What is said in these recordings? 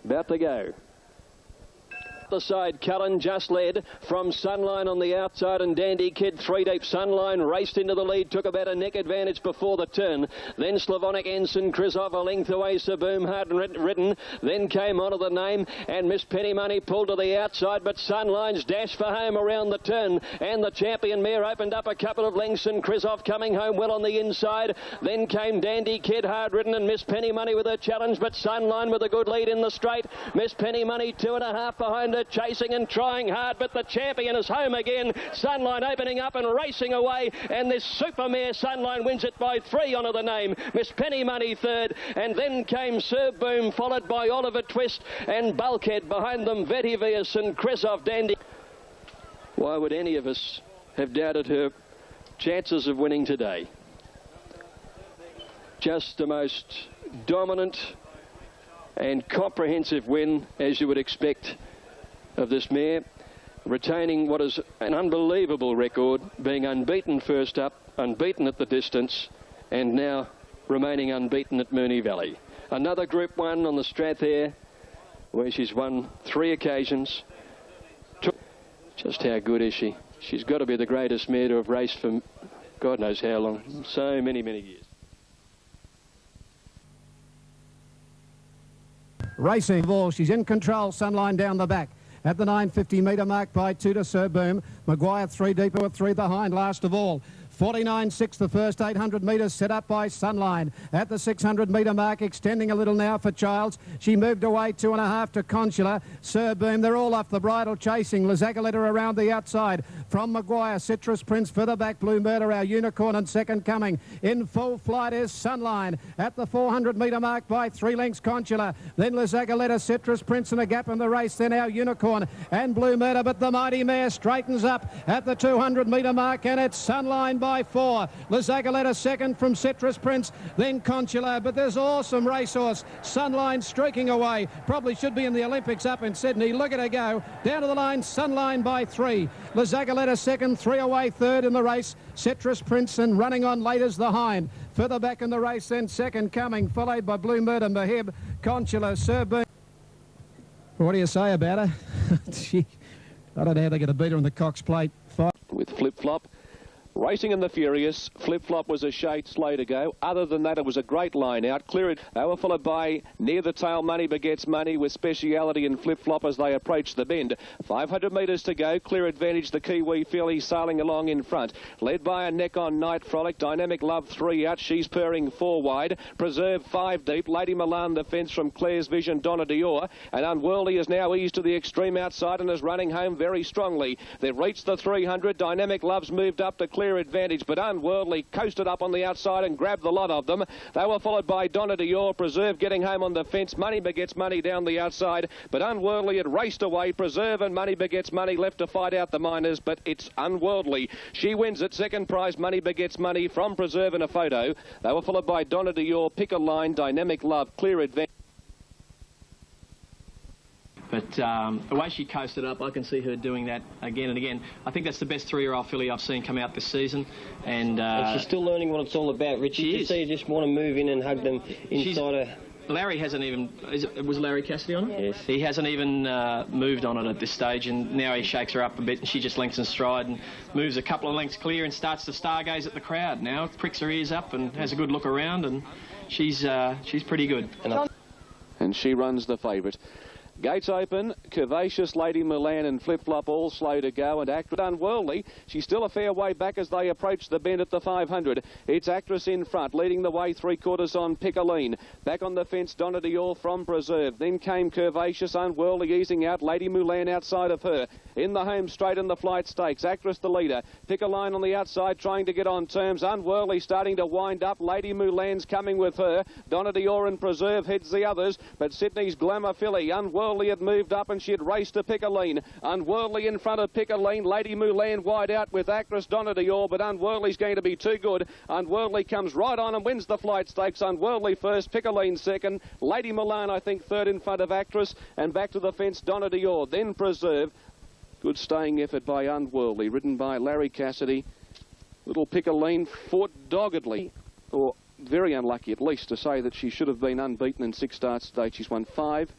About to go. The side, Cullen just led from Sunline on the outside, and Dandy Kid 3 deep. Sunline raced into the lead, took about a neck advantage before the turn. Then Slavonic Ensign, Chrisov a length away, Saboom hard ridden. Then came onto the name, and Miss Penny Money pulled to the outside, but Sunline's dash for home around the turn, and the champion mare opened up a couple of lengths, and Chrisov coming home well on the inside. Then came Dandy Kid hard ridden, and Miss Penny Money with her challenge, but Sunline with a good lead in the straight. Miss Penny Money 2.5 behind her, chasing and trying hard, but the champion is home again. Sunline opening up and racing away, and this super mare Sunline wins it by 3 onto the name. Miss Penny Money third, and then came Sir Boom, followed by Oliver Twist and Bulkhead. Behind them Vetivius and Chrisov Dandy. Why would any of us have doubted her chances of winning today? Just the most dominant and comprehensive win, as you would expect of this mare, retaining what is an unbelievable record, being unbeaten first up, unbeaten at the distance, and now remaining unbeaten at Moonee Valley. Another Group 1 on the Strathare, where she's won 3 occasions. Just how good is she? She's got to be the greatest mare to have raced for God knows how long, so many years. Racing ball, she's in control. Sunline down the back at the 950 metre mark by 2 to Sir Boom. Maguire 3 deeper with 3 behind, last of all. 49.6 the first 800 metres, set up by Sunline. At the 600 metre mark, extending a little now for Childs. She moved away 2.5 to Consular. Sir Boom, they're all off the bridle chasing. Lazagoletta around the outside. From Maguire, Citrus Prince further back. Blue Murder, our unicorn, and second coming. In full flight is Sunline. At the 400 metre mark by 3 lengths, Consular. Then Lazagoletta, Citrus Prince, and a gap in the race. Then our unicorn and Blue Murder, but the mighty mare straightens up at the 200 metre mark, and it's Sunline by 4. Lazagoletta second from Citrus Prince, then Consular, but there's awesome racehorse. Sunline streaking away. Probably should be in the Olympics up in Sydney. Look at her go. Down to the line, Sunline by 3. Lazagoletta second, 3 away third in the race. Citrus Prince, and running on late as the hind. Further back in the race, then second coming, followed by Blue Murder, Mahib, Consular, Sir Boom. What do you say about her? I don't know how they're going to beat her in the Cox Plate fight. With Flip Flop racing in the Furious. Flip Flop was a shade slow to go. Other than that, it was a great line out. Clear it. They were followed by Near the Tail, Money Begets Money, with Speciality and Flip Flop as they approach the bend. 500 metres to go. Clear advantage, the Kiwi filly sailing along in front. Led by a Neck on Night Frolic. Dynamic Love 3 out. She's purring 4 wide. Preserve 5 deep. Lady Milan the fence from Claire's Vision, Donna Dior. And Unworldly is now eased to the extreme outside and is running home very strongly. They've reached the 300. Dynamic Love's moved up to clear advantage, but Unworldly coasted up on the outside and grabbed the lot of them. They were followed by Donna Dior. Preserve getting home on the fence. Money Begets Money down the outside, but Unworldly had raced away. Preserve and Money Begets Money left to fight out the minors, but it's Unworldly. She wins at second prize. Money Begets Money from Preserve in a photo. They were followed by Donna Dior, Pick a Line, Dynamic Love, Clear Advantage. But the way she coasted up, I can see her doing that again and again. I think that's the best 3-year-old filly I've seen come out this season. And she's still learning what it's all about, Richie. You see her just want to move in and hug them inside her. Larry hasn't even... Was Larry Cassidy on it? Yes. He hasn't even moved on it at this stage, and now he shakes her up a bit, and she just lengthens stride and moves a couple of lengths clear and starts to stargaze at the crowd now. Pricks her ears up and has a good look around, and she's pretty good. And she runs the favourite. Gates open, Curvaceous, Lady Milan and Flip Flop all slow to go, and Actress Unworldly. She's still a fair way back as they approach the bend at the 500. It's Actress in front, leading the way 3/4 on Piccoline. Back on the fence, Donna Dior from Preserve. Then came Curvaceous, Unworldly easing out, Lady Milan outside of her. In the home straight in the flight stakes, Actress the leader. Piccoline on the outside trying to get on terms. Unworldly starting to wind up. Lady Milan's coming with her. Donna Dior and Preserve heads the others, but Sydney's Glamour filly, Unworldly had moved up and she had raced to Piccoline. Unworldly in front of Piccoline. Lady Milan wide out with Actress Donna Dior, but Unworldly's going to be too good. Unworldly comes right on and wins the flight stakes. Unworldly first, Piccoline second. Lady Milan, I think, third in front of Actress. And back to the fence, Donna Dior. Then Preserve. Good staying effort by Unworldly, ridden by Larry Cassidy. Little Piccoline fought doggedly, or very unlucky at least, to say that she should have been unbeaten in 6 starts today. She's won 5.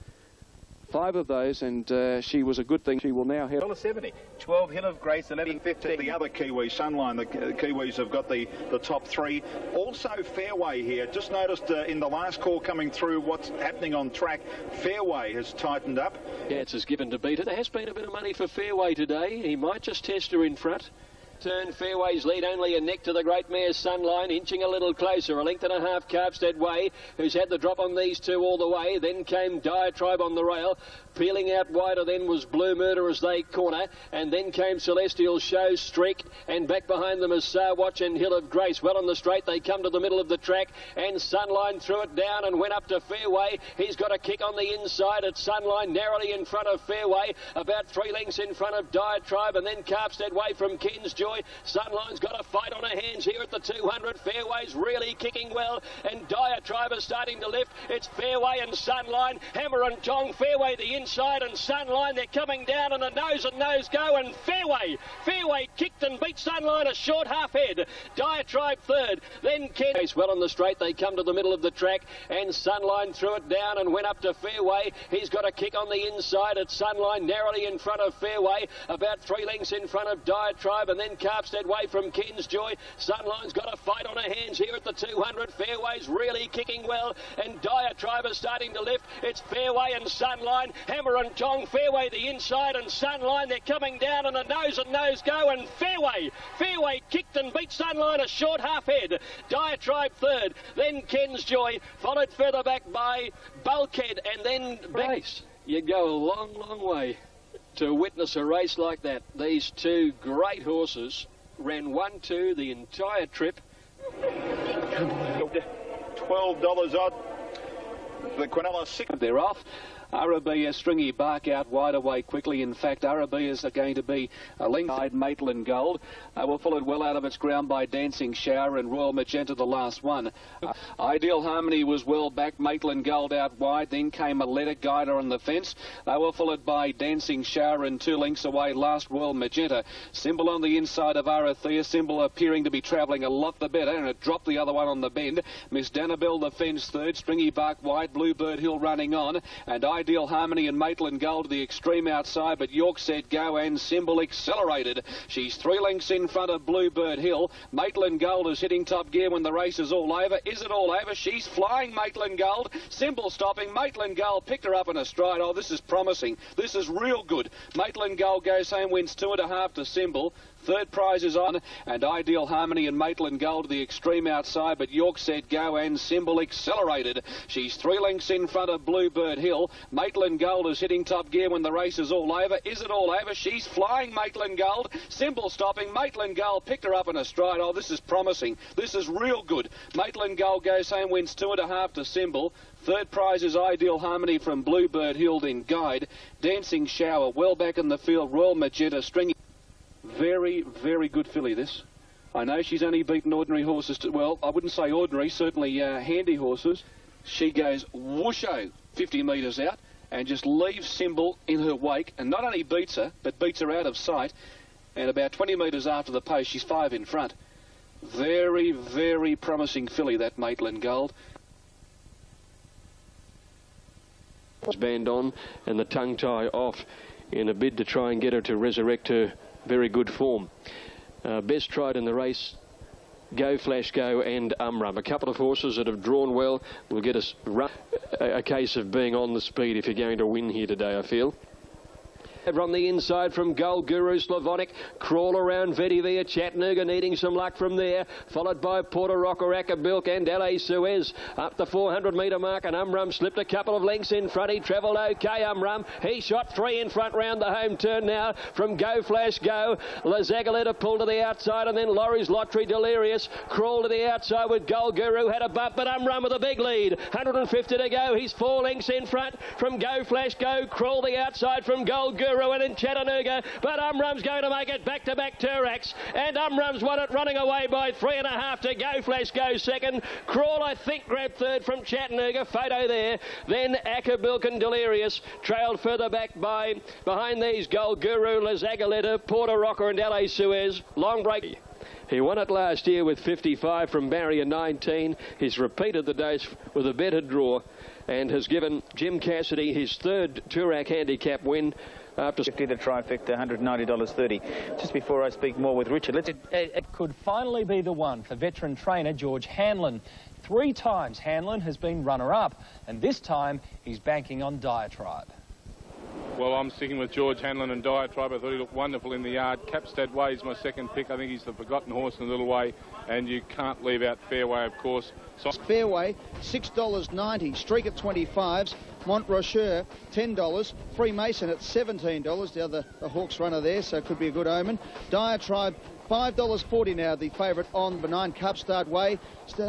5 of those, and she was a good thing. She will now have $1.70. 12 Hill of Grace, 11.50. The other Kiwi, Sunline, the Kiwis have got the top 3. Also Fairway here. Just noticed in the last call coming through what's happening on track. Fairway has tightened up. Gats is given to beat it. There has been a bit of money for Fairway today. He might just test her in front. Turn Fairway's lead only a neck to the great mare's Sunline, inching a little closer, a length and a half Carpstead Way, who's had the drop on these two all the way. Then came Diatribe on the rail. Peeling out wider then was Blue Murder as they corner, and then came Celestial Show, Streak, and back behind them is Sarwatch and Hill of Grace. Well on the straight, they come to the middle of the track, and Sunline threw it down and went up to Fairway. He's got a kick on the inside at Sunline, narrowly in front of Fairway, about 3 lengths in front of Diatribe, and then Carpstead Way from Ken's Joy. Sunline's got a fight on her hands here at the 200. Fairway's really kicking well, and Diatribe is starting to lift. It's Fairway and Sunline, hammer and tong. Fairway the inside and Sunline, they're coming down, and a nose and nose go, and Fairway kicked and beat Sunline a short half head. Diatribe third, then Ken. Well on the straight, they come to the middle of the track, and Sunline threw it down and went up to Fairway. He's got a kick on the inside at Sunline, narrowly in front of Fairway, about 3 lengths in front of Diatribe, and then Carpstead Way from Ken's Joy. Sunline's got a fight on her hands here at the 200. Fairway's really kicking well, and Diatribe is starting to lift. It's Fairway and Sunline, hammer and tong. Fairway the inside and Sunline, they're coming down, and a nose and nose go, and Fairway kicked and beat Sunline a short half head. Diatribe third, then Ken's Joy, followed further back by Bulkhead, and then Race. You go a long, long way to witness a race like that. These two great horses ran 1-2 the entire trip. $12 odd. The Quinella 6. They're off. Arabia Stringy Bark out wide away quickly. In fact, Arabia's are going to be a length. Maitland Gold were followed well out of its ground by Dancing Shower and Royal Magenta, the last one. Ideal Harmony was well back. Maitland Gold out wide. Then came a Letter Guider on the fence. They were followed by Dancing Shower and 2 lengths away last Royal Magenta. Symbol on the inside of Arathea. Symbol appearing to be travelling a lot the better, and it dropped the other one on the bend. Miss Danabelle the fence third. Stringy Bark wide. Bluebird Hill running on, and Ideal Harmony and Maitland Gold to the extreme outside, but York said go, and Symbol accelerated. She's 3 lengths in front of Bluebird Hill. Maitland Gold is hitting top gear when the race is all over. Is it all over? She's flying, Maitland Gold. Symbol stopping. Maitland Gold picked her up in a stride. Oh, this is promising. This is real good. Maitland Gold goes home, wins 2.5 to Symbol. Third prize is on, and Ideal Harmony and Maitland Gold to the extreme outside, but York said go, and Symbol accelerated. She's 3 lengths in front of Bluebird Hill. Maitland Gold is hitting top gear when the race is all over. Is it all over? She's flying, Maitland Gold. Symbol stopping. Maitland Gold picked her up in a stride. Oh, this is promising. This is real good. Maitland Gold goes home, wins 2.5 to Symbol. Third prize is Ideal Harmony from Bluebird Hill in Guide. Dancing Shower well back in the field. Royal Magenta Stringy. Very, very good filly, this. I know she's only beaten ordinary horses. Well, I wouldn't say ordinary, certainly handy horses. She goes whoosho 50 metres out and just leaves Symbol in her wake, and not only beats her, but beats her out of sight. And about 20 metres after the post, she's 5 in front. Very, very promising filly, that Maitland Gold. Band on and the tongue tie off in a bid to try and get her to resurrect her very good form. Best tried in the race, Go Flash Go and Umrum. A couple of horses that have drawn well will get us a case of being on the speed if you're going to win here today, I feel. From the inside from Gold Guru, Slavonic, crawl around Vetiver, Chattanooga needing some luck from there, followed by Porter Rocker, Acapulco and LA Suez up the 400 metre mark, and Umrum slipped a couple of lengths in front. He travelled okay, Umrum. He shot 3 in front round the home turn now from Go Flash Go. Lazagoleta pulled to the outside, and then Laurie's Lottery Delirious crawled to the outside with Gold Guru, had a bump, but Umrum with a big lead. 150 to go. He's 4 lengths in front from Go Flash Go. Crawl the outside from Gold Guru and in Chattanooga, but Umrum's going to make it back-to-back Turax, and Umrum's won it running away by 3.5 to Go Flash Go second. Crawl, I think, grabbed third from Chattanooga. Photo there. Then Acapulco and Delirious trailed further back behind these Gold Guru, Lazagoleta, Porter Rocker and LA Suez. Long break. He won it last year with 55 from barrier 19. He's repeated the days with a better draw and has given Jim Cassidy his third Toorak handicap win. After 50 the trifecta, $190.30. Just before I speak more with Richard, it could finally be the one for veteran trainer George Hanlon. 3 times Hanlon has been runner-up, and this time he's banking on Diatribe. Well, I'm sticking with George Hanlon and Diatribe. I thought he looked wonderful in the yard. Capstad Way is my second pick. I think he's the forgotten horse in a little way, and you can't leave out Fairway, of course. So Fairway, $6.90. Streak at 25s. Montrocher, $10. Freemason at $17. The Hawks runner there, so it could be a good omen. Diatribe, $5.40 now, the favourite on Benign Capstad Way,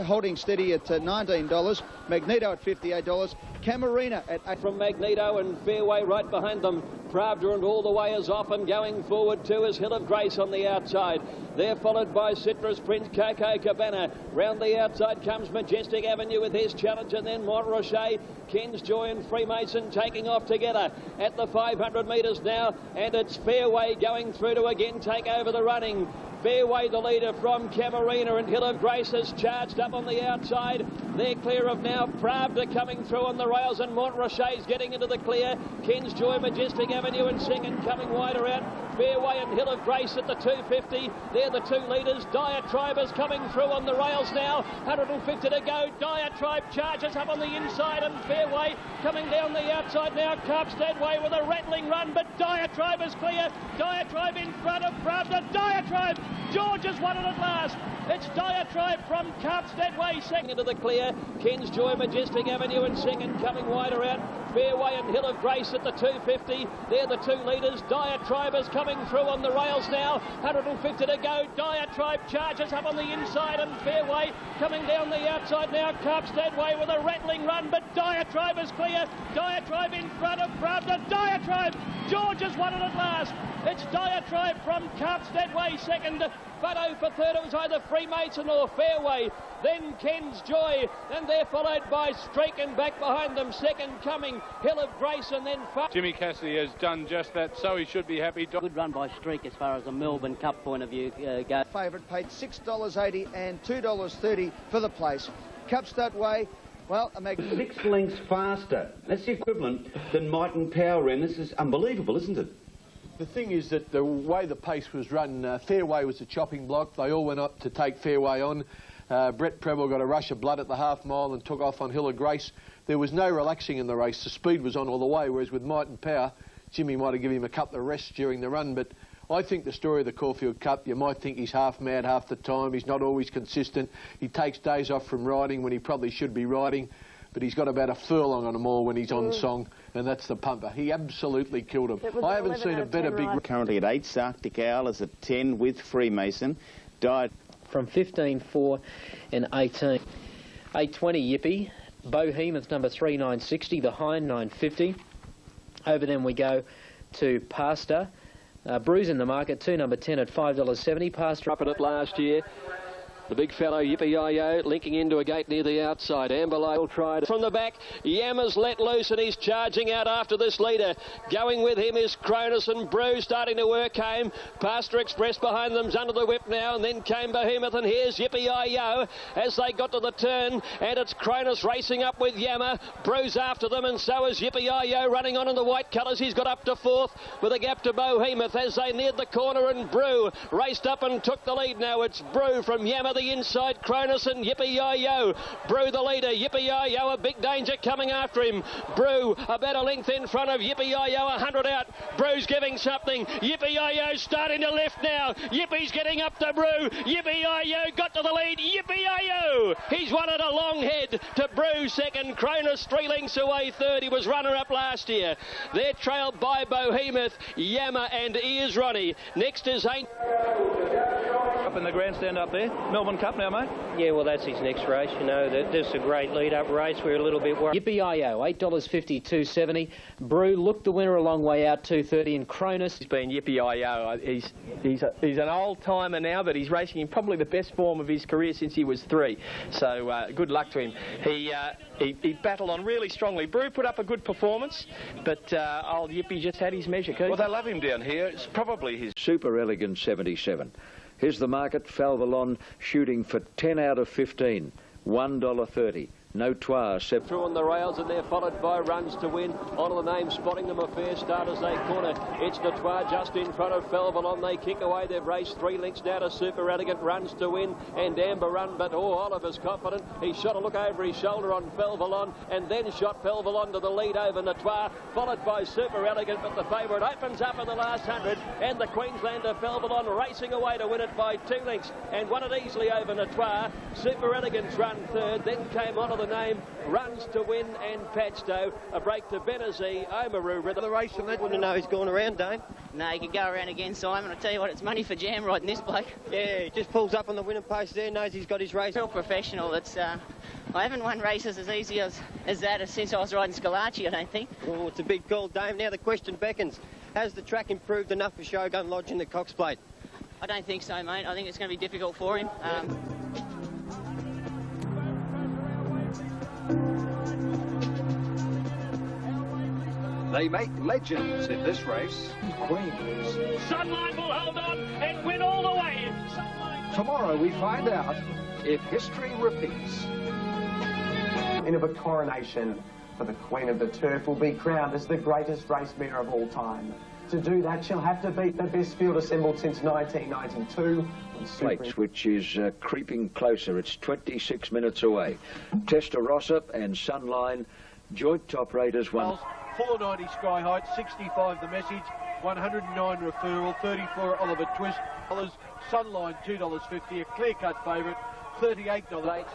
holding steady at $19. Magneto at $58. Camarina at 8. From Magneto and Fairway right behind them. Pravda and all the way is off, and going forward too is Hill of Grace on the outside. They're followed by Citrus Prince, Coco Cabana. Round the outside comes Majestic Avenue with his challenge, and then Montrocher, Ken's Joy and Freemason taking off together at the 500 metres now, and it's Fairway going through to again take over the running. Fairway the leader from Camarina, and Hill of Grace has charged up on the outside. They're clear of now. Pravda coming through on the rails, and Montrocher's getting into the clear. Ken's Joy, Majestic Avenue in second, coming wider out. Fairway and Hill of Grace at the 250. They're the 2 leaders. Diatribe is coming through on the rails now. 150 to go. Diatribe charges up on the inside, and Fairway coming down the outside now. Capstad Way with a rattling run, but Diatribe is clear. Diatribe in front of Pravda. Diatribe! George has won it at last. It's Diatribe from Capstad Way second into the clear. Ken's Joy, Majestic Avenue in second, coming wider out. Fairway and Hill of Grace at the 250. They're the 2 leaders. Diatribe is coming through on the rails now. 150 to go. Diatribe charges up on the inside, and Fairway coming down the outside now. Capstad Way with a rattling run, but Diatribe is clear. Diatribe in front of Pravda. Diatribe! George has won it at last. It's Diatribe from Capstad Way second. But for third, it was either Freemason or Fairway. Then Ken's Joy, and they're followed by Streak, and back behind them second coming Hill of Grace, and then Jimmy Cassidy has done just that, so he should be happy. Good run by Streak as far as the Melbourne Cup point of view goes. Favourite paid $6.80 and $2.30 for the place. Capstad Way, well, a 6 lengths faster. That's the equivalent than Might and Power ran. This is unbelievable, isn't it? The thing is that the way the pace was run, Fairway was a chopping block. They all went up to take Fairway on. Brett Preble got a rush of blood at the half mile and took off on Hill of Grace. There was no relaxing in the race. The speed was on all the way, whereas with Might and Power, Jimmy might have given him a couple of rests during the run. But I think the story of the Caulfield Cup, you might think he's half mad half the time. He's not always consistent. He takes days off from riding when he probably should be riding. But he's got about a furlong on them all when he's on song, and that's the pumper. He absolutely killed him. I haven't seen a better big... Currently at 8, Sarctic Owl is at 10 with Freemason. Died from 15, 4 and 18. 820 Yippee. Bohemoth number 3, 960. The Hind 950. Over then we go to Pastor. Bruise in the market, 2 number 10 at $5.70. Pastor up at it last year. The big fellow, Yippee-Yo-Yo, linking into a gate near the outside. Amberlay will try from the back. Yama's let loose, and he's charging out after this leader. Going with him is Cronus, and Brew starting to work home. Pastor Express behind them's under the whip now, and then came Behemoth, and here's Yippee-Yo-Yo as they got to the turn, and it's Cronus racing up with Yama. Brew's after them, and so is Yippee-Yo-Yo running on in the white colours. He's got up to 4th with a gap to Bohemoth as they neared the corner, and Brew raced up and took the lead. Now it's Brew from Yama, the inside, Cronus and Yippee-Yo-Yo. Brew the leader, Yippee-Yo-Yo, a big danger coming after him. Brew about a length in front of Yippee-Yo-Yo, 100 out. Brew's giving something. Yippee-Yo-Yo's starting to lift now. Yippie's getting up to Brew. Yippee-Yo-Yo got to the lead. Yippee-Yo-Yo! He's won it a long head to Brew second. Cronus 3 lengths away third. He was runner-up last year. They're trailed by Bohemoth, Yama and Ears Ronnie. Next is Ain't... Up in the grandstand up there. Melbourne Cup now, mate? Yeah, well, that's his next race. You know, this is a great lead-up race. We're a little bit worried. Yippee-Yo-Yo, $8.50, $2.70. Brew looked the winner a long way out, $2.30, and Cronus. He's been Yippee-Yo-Yo. He's an old-timer now, but he's racing in probably the best form of his career since he was 3. So good luck to him. He battled on really strongly. Brew put up a good performance, but old Yippee just had his measure, Keith. Well, they love him down here. It's probably his Super Elegant 77. Here's the market. Falvalon shooting for 10 out of 15, $1.30. Notoire through on the rails, and they're followed by Runs to Win. On the name, spotting them a fair start as they corner. It's Notoire just in front of Falvalon. They kick away. They've raced 3 lengths now to Super Elegant, Runs to Win, and Amber Run. But Oliver's confident. He shot a look over his shoulder on Falvalon, and then shot Falvalon to the lead over Notoire, followed by Super Elegant. But the favourite opens up in the last 100, and the Queenslander Falvalon racing away to win it by 2 lengths, and won it easily over Notoire. Super Elegant's run third, then came on to the name Runs to Win and Padstow. A break to Benazee, Oamaru rhythm. The race, and they wouldn't know he's gone around, Dave. No, he could go around again, Simon. I tell you what, it's money for jam riding this bloke. Yeah, he just pulls up on the winning post there, knows he's got his race. Real professional. It's I haven't won races as easy as that since I was riding Scalacci, I don't think. Oh, it's a big call, Dave. Now the question beckons, has the track improved enough for Shogun Lodge in the Cox Plate? I don't think so, mate. I think it's going to be difficult for him. They make legends in this race. Queens. Sunline will hold on and win all the way. Tomorrow we find out if history repeats. In of a coronation for the Queen of the Turf will be crowned as the greatest race mare of all time. To do that, she'll have to beat the best field assembled since 1992. Plates, which is creeping closer. It's 26 minutes away. Testarossa and Sunline, joint top raters, one. 490 Sky Height, 65 the message, 109 referral, 34 Oliver Twist, Sunline $2.50, a clear-cut favourite, $38.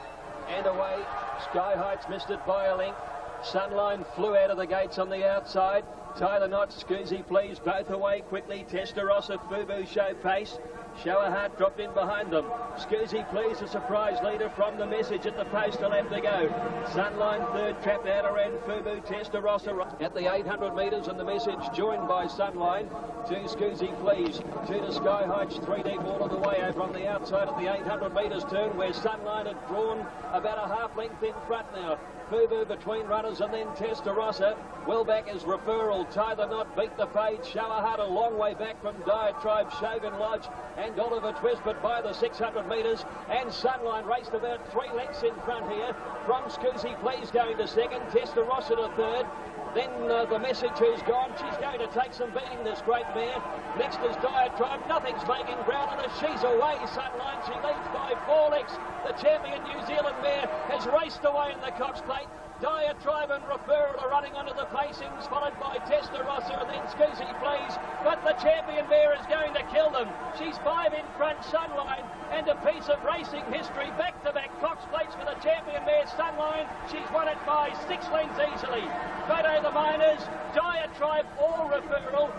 And away, Sky Heights missed it by a length. Sunline flew out of the gates on the outside. Tie the knot, Scoozy Please, both away quickly. Testarossa, Fubu show pace. Shower Heart dropped in behind them. Scoozy Please, a surprise leader from the message at the post to left to go. Sunline third, trapped out around Fubu. Testarossa at the 800 metres, and the message joined by Sunline. 2 Scoozy Please, 2 to Sky Heights, 3 deep all of the way over on the outside at the 800 metres turn, where Sunline had drawn about a half length in front now. Fubu between runners, and then Testarossa. Well back is Referral. Tie the Knot, Beat the Fade. Shower Heart a long way back from Diatribe, Shogun Lodge and Oliver Twist, but by the 600 metres. And Sunline raced about 3 lengths in front here from Scoozy Please going to second. Testarossa to third. Then the message who's gone. She's going to take some beating, this great mare. Next is Diatribe. Nothing's making ground on her. She's away, Sunline. She leads by 4 lengths. The champion New Zealand mare has raced away in the Cox Plate. Diatribe and Referral are running onto the placings, followed by Testarossa and then Scoozy Please. But the champion mare is going to kill them. She's 5 in front, Sunline, and a piece of racing history. Back-to-back Cox Plates for the champion mare, Sunline. She's won it by 6 lengths easily. Photo the Miners, Diatribe or Referral.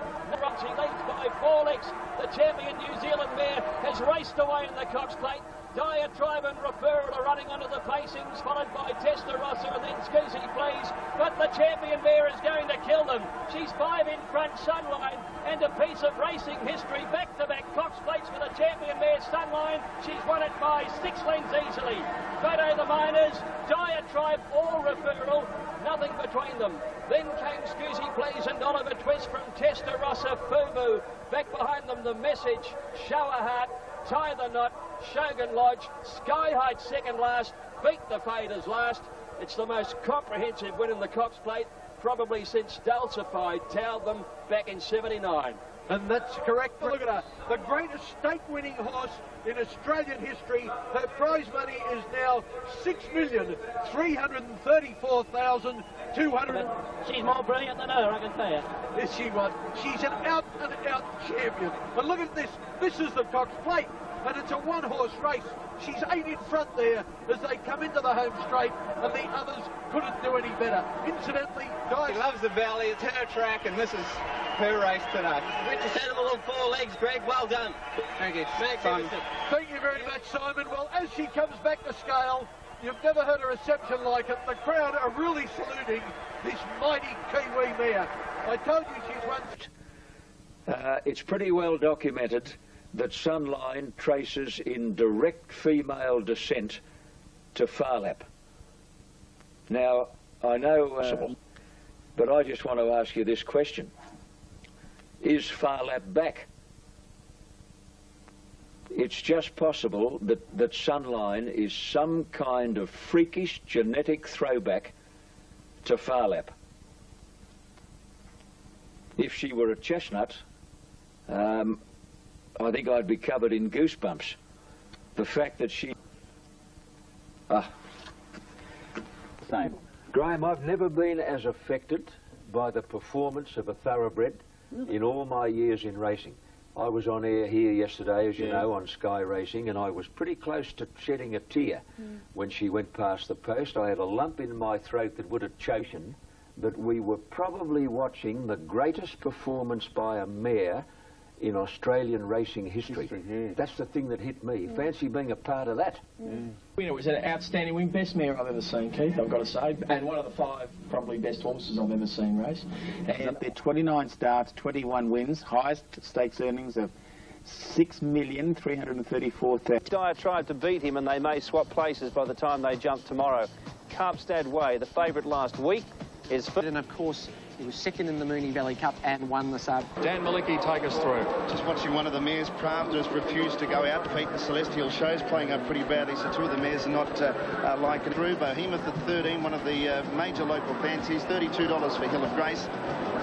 She leads by 4 lengths. The champion New Zealand mare has raced away in the Cox Plate. Diatribe and Referral are running onto the placings, followed by Testarossa and then Scoozy Please. But the champion mare is going to kill them. She's 5 in front, Sunline, and a piece of racing history. Back-to-back Cox Plates for the champion mare, Sunline. She's won it by 6 lengths easily. Photo the Miners, Diatribe or Referral. Nothing between them. Then came Scoozy Please and Oliver Twist from Testarossa, Fubu. Back behind them, the message, Shower Heart, Tie the Knot, Shogun Lodge, Sky Heights second last, Beat the Faders last. It's the most comprehensive win in the Cox Plate, probably since Dulcify towed them back in '79. And that's correct. Look at her, the greatest stake-winning horse in Australian history. Her prize money is now $6,334,200. She's more brilliant than her, I can tell you. Yes, she was. She's an out-and-out champion. And look at this. This is the Cox Plate, and it's a one-horse race. She's 8 in front there as they come into the home straight, and the others couldn't do any better. Incidentally, guys... She loves the valley. It's her track, and this is her race today. Richest animal on 4 legs, Greg. Well done. Thank you, Simon. Thank you very much, Simon. Well, as she comes back to scale, you've never heard a reception like it. The crowd are really saluting this mighty Kiwi mare. I told you she's one... It's pretty well documented that Sunline traces in direct female descent to Phar Lap. Now, I know, but I just want to ask you this question. Is Phar Lap back? it's just possible that Sunline is some kind of freakish genetic throwback to Phar Lap. If she were a chestnut, I think I'd be covered in goosebumps. The fact that she... Same. Graham, I've never been as affected by the performance of a thoroughbred in all my years in racing. I was on air here yesterday, as you know, on Sky Racing, and I was pretty close to shedding a tear when she went past the post. I had a lump in my throat that would have chosen, but we were probably watching the greatest performance by a mare in Australian racing history. That's the thing that hit me. Fancy being a part of that. It was an outstanding wing, best mare I've ever seen, Keith, I've got to say, and one of the 5 probably best horses I've ever seen race. And they're 29 starts, 21 wins, highest stakes earnings of $6,334,000. Dyer tried to beat him, and they may swap places by the time they jump tomorrow. Carpstad Way, the favourite last week, is... And of course, he was second in the Moonee Valley Cup and won the sub. Dan Malicki, take us through. Just watching one of the mares, Pravda, has refused to go out. Pete, the Celestial Show's playing up pretty badly, so 2 of the mares are not liking through. Behemoth at 13, one of the major local fancies, $32 for Hill of Grace.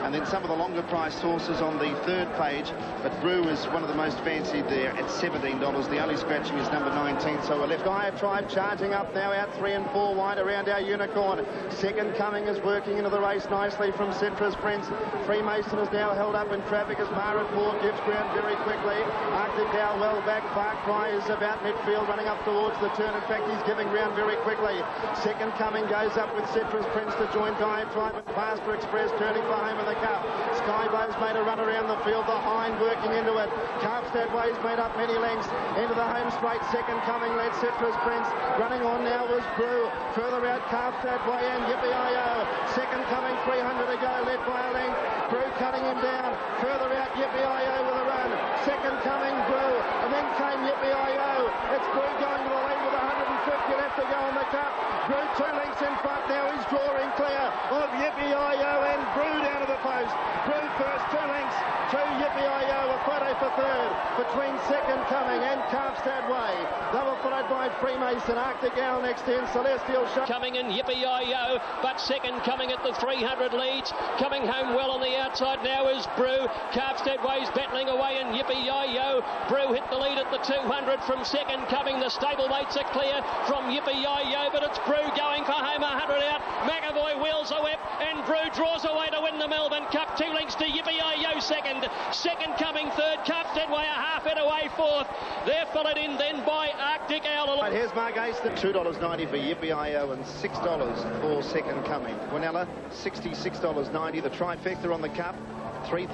And then some of the longer priced horses on the 3rd page, but Brew is one of the most fancied there at $17. The only scratching is number 19, so we're left. Diatribe charging up now, out 3 and 4 wide around our Unicorn. Second Coming is working into the race nicely from Citrus Prince. Freemason is now held up in traffic as Marat Moore gives ground very quickly. Arctic Owl well back. Far Cry is about midfield, running up towards the turn. In fact, he's giving ground very quickly. Second Coming goes up with Citrus Prince to join Diatribe, and Pastor Express turning for home in the cup. Skybow's made a run around the field. The Hind working into it. Carpstad Way's made up many lengths into the home straight. Second Coming led Citrus Prince. Running on now was Brew. Further out Carpstad Way and Yippee-I-O. Second Coming 300 to go, led by a length. Brew cutting him down. Further out Yippee-I-O with a run. Second Coming Brew. And then came Yippee-I-O. It's Brew going to the lead with 150 left to go on the cup. Brew 2 lengths in front now. He's drawing clear of Yippee-I-O and Brew down to the post. Brew first, 2 lengths to Yippee-I-O. A photo for 3rd between Second Coming and Carpstad Way. They were followed by Freemason. Arctic Owl next in. Celestial Show. Coming in Yippee-I-O, but Second Coming at the 300 leads. Coming home well on the outside now is Brew. Carpstad Way's battling away and Yippee-I-O. Brew hit the lead at the 200 from Second Coming. The stablemates are clear from Yippee-I-O, but it's Brew going for home 100 out. McAvoy wheels a whip and Brew draws away to win the Melbourne Cup. 2 lengths to Yippee-I-O second. Second Coming third. Carpstad Way a half head away 4th. They're followed in then by Arctic Owl. Right, here's Mark Aston. $2.90 for Yippee-I-O and $6 for Second Coming. Quinella, $66.90. The trifecta on the cup. 3.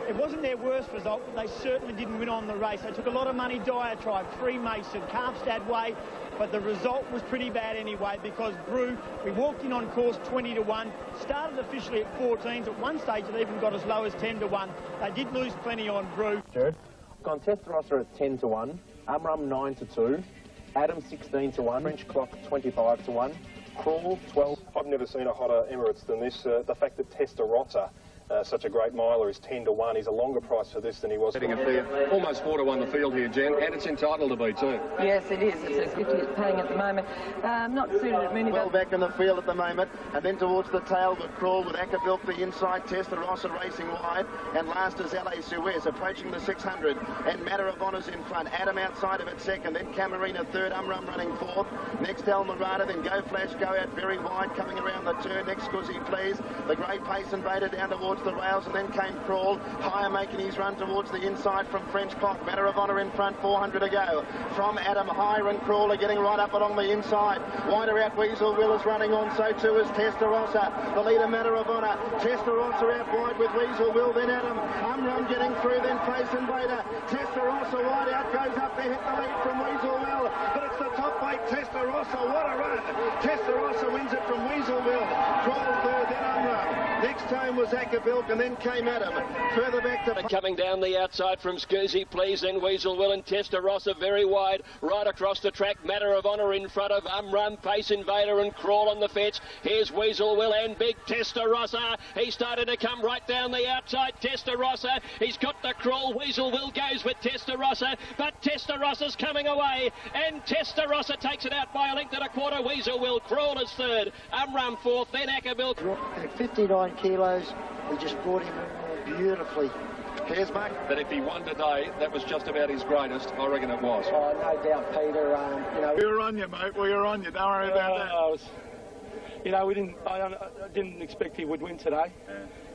It wasn't their worst result, but they certainly didn't win on the race. They took a lot of money. Diatribe, Freemason, Carpstad Way, but the result was pretty bad anyway because Brew, we walked in on course 20 to 1, started officially at 14s. At one stage it even got as low as 10 to 1. They did lose plenty on Brew. Jared, gone Testarossa at 10 to 1, Umrum 9 to 2, Adam 16 to 1, French Clock 25 to 1, Crawl 12. I've never seen a hotter Emirates than this. The fact that Testarossa, such a great miler, is 10 to 1. He's a longer price for this than he was. Getting a fair, almost 4 to 1 the field here, Jen, and it's entitled to be too. Yes, it is. It's as 50 it's paying at the moment. Not suited at Moonee. Well back in the field at the moment, and then towards the tail with Crawl with Acapulco the inside. Testarossa racing wide, and last is LA Suez approaching the 600, and Matter of Honour's in front. Adam outside of it second, then Camarina third, Umrum running 4th. Next Almirada, then Go Flash, go out very wide, coming around the turn. Next Scuzzy Please, the Great Pace Invader down towards the rails, and then came Crawl. Higher making his run towards the inside from French Clock. Matter of Honour in front, 400 to go. From Adam, Higher and Crawl are getting right up along the inside. Wider out, Weasel Will is running on, so too is Testarossa. The leader, Matter of Honour. Testarossa out wide with Weasel Will, then Adam. Umrum getting through, then Pace Invader. Testarossa wide out, goes up to hit the lead from Weasel Will. But it's the top weight, Testarossa. What a run. Testarossa wins it from Weasel Will. Crawl third, then Umrum. Next time was Acapulco. Bilk, and then came Adam. Further back to... Coming down the outside from Scusi, please, then Weasel Will and Testarossa very wide, right across the track. Matter of Honour in front of Rum, Pace Invader and Crawl on the fence. Here's Weasel Will and Big Testarossa. He started to come right down the outside. Testarossa, he's got the Crawl. Weasel Will goes with Testarossa, but Testarossa's coming away, and Testarossa takes it out by a length and a quarter. Weasel Will, Crawl is third, Rum fourth, then Ackerbill. At 59 kilos, we just brought him in beautifully. Here's Mark. That if he won today, that was just about his greatest. I reckon it was. Oh, no doubt, Peter. You know, we were on you, mate. We were on you. Don't worry about that. You know, I didn't expect he would win today.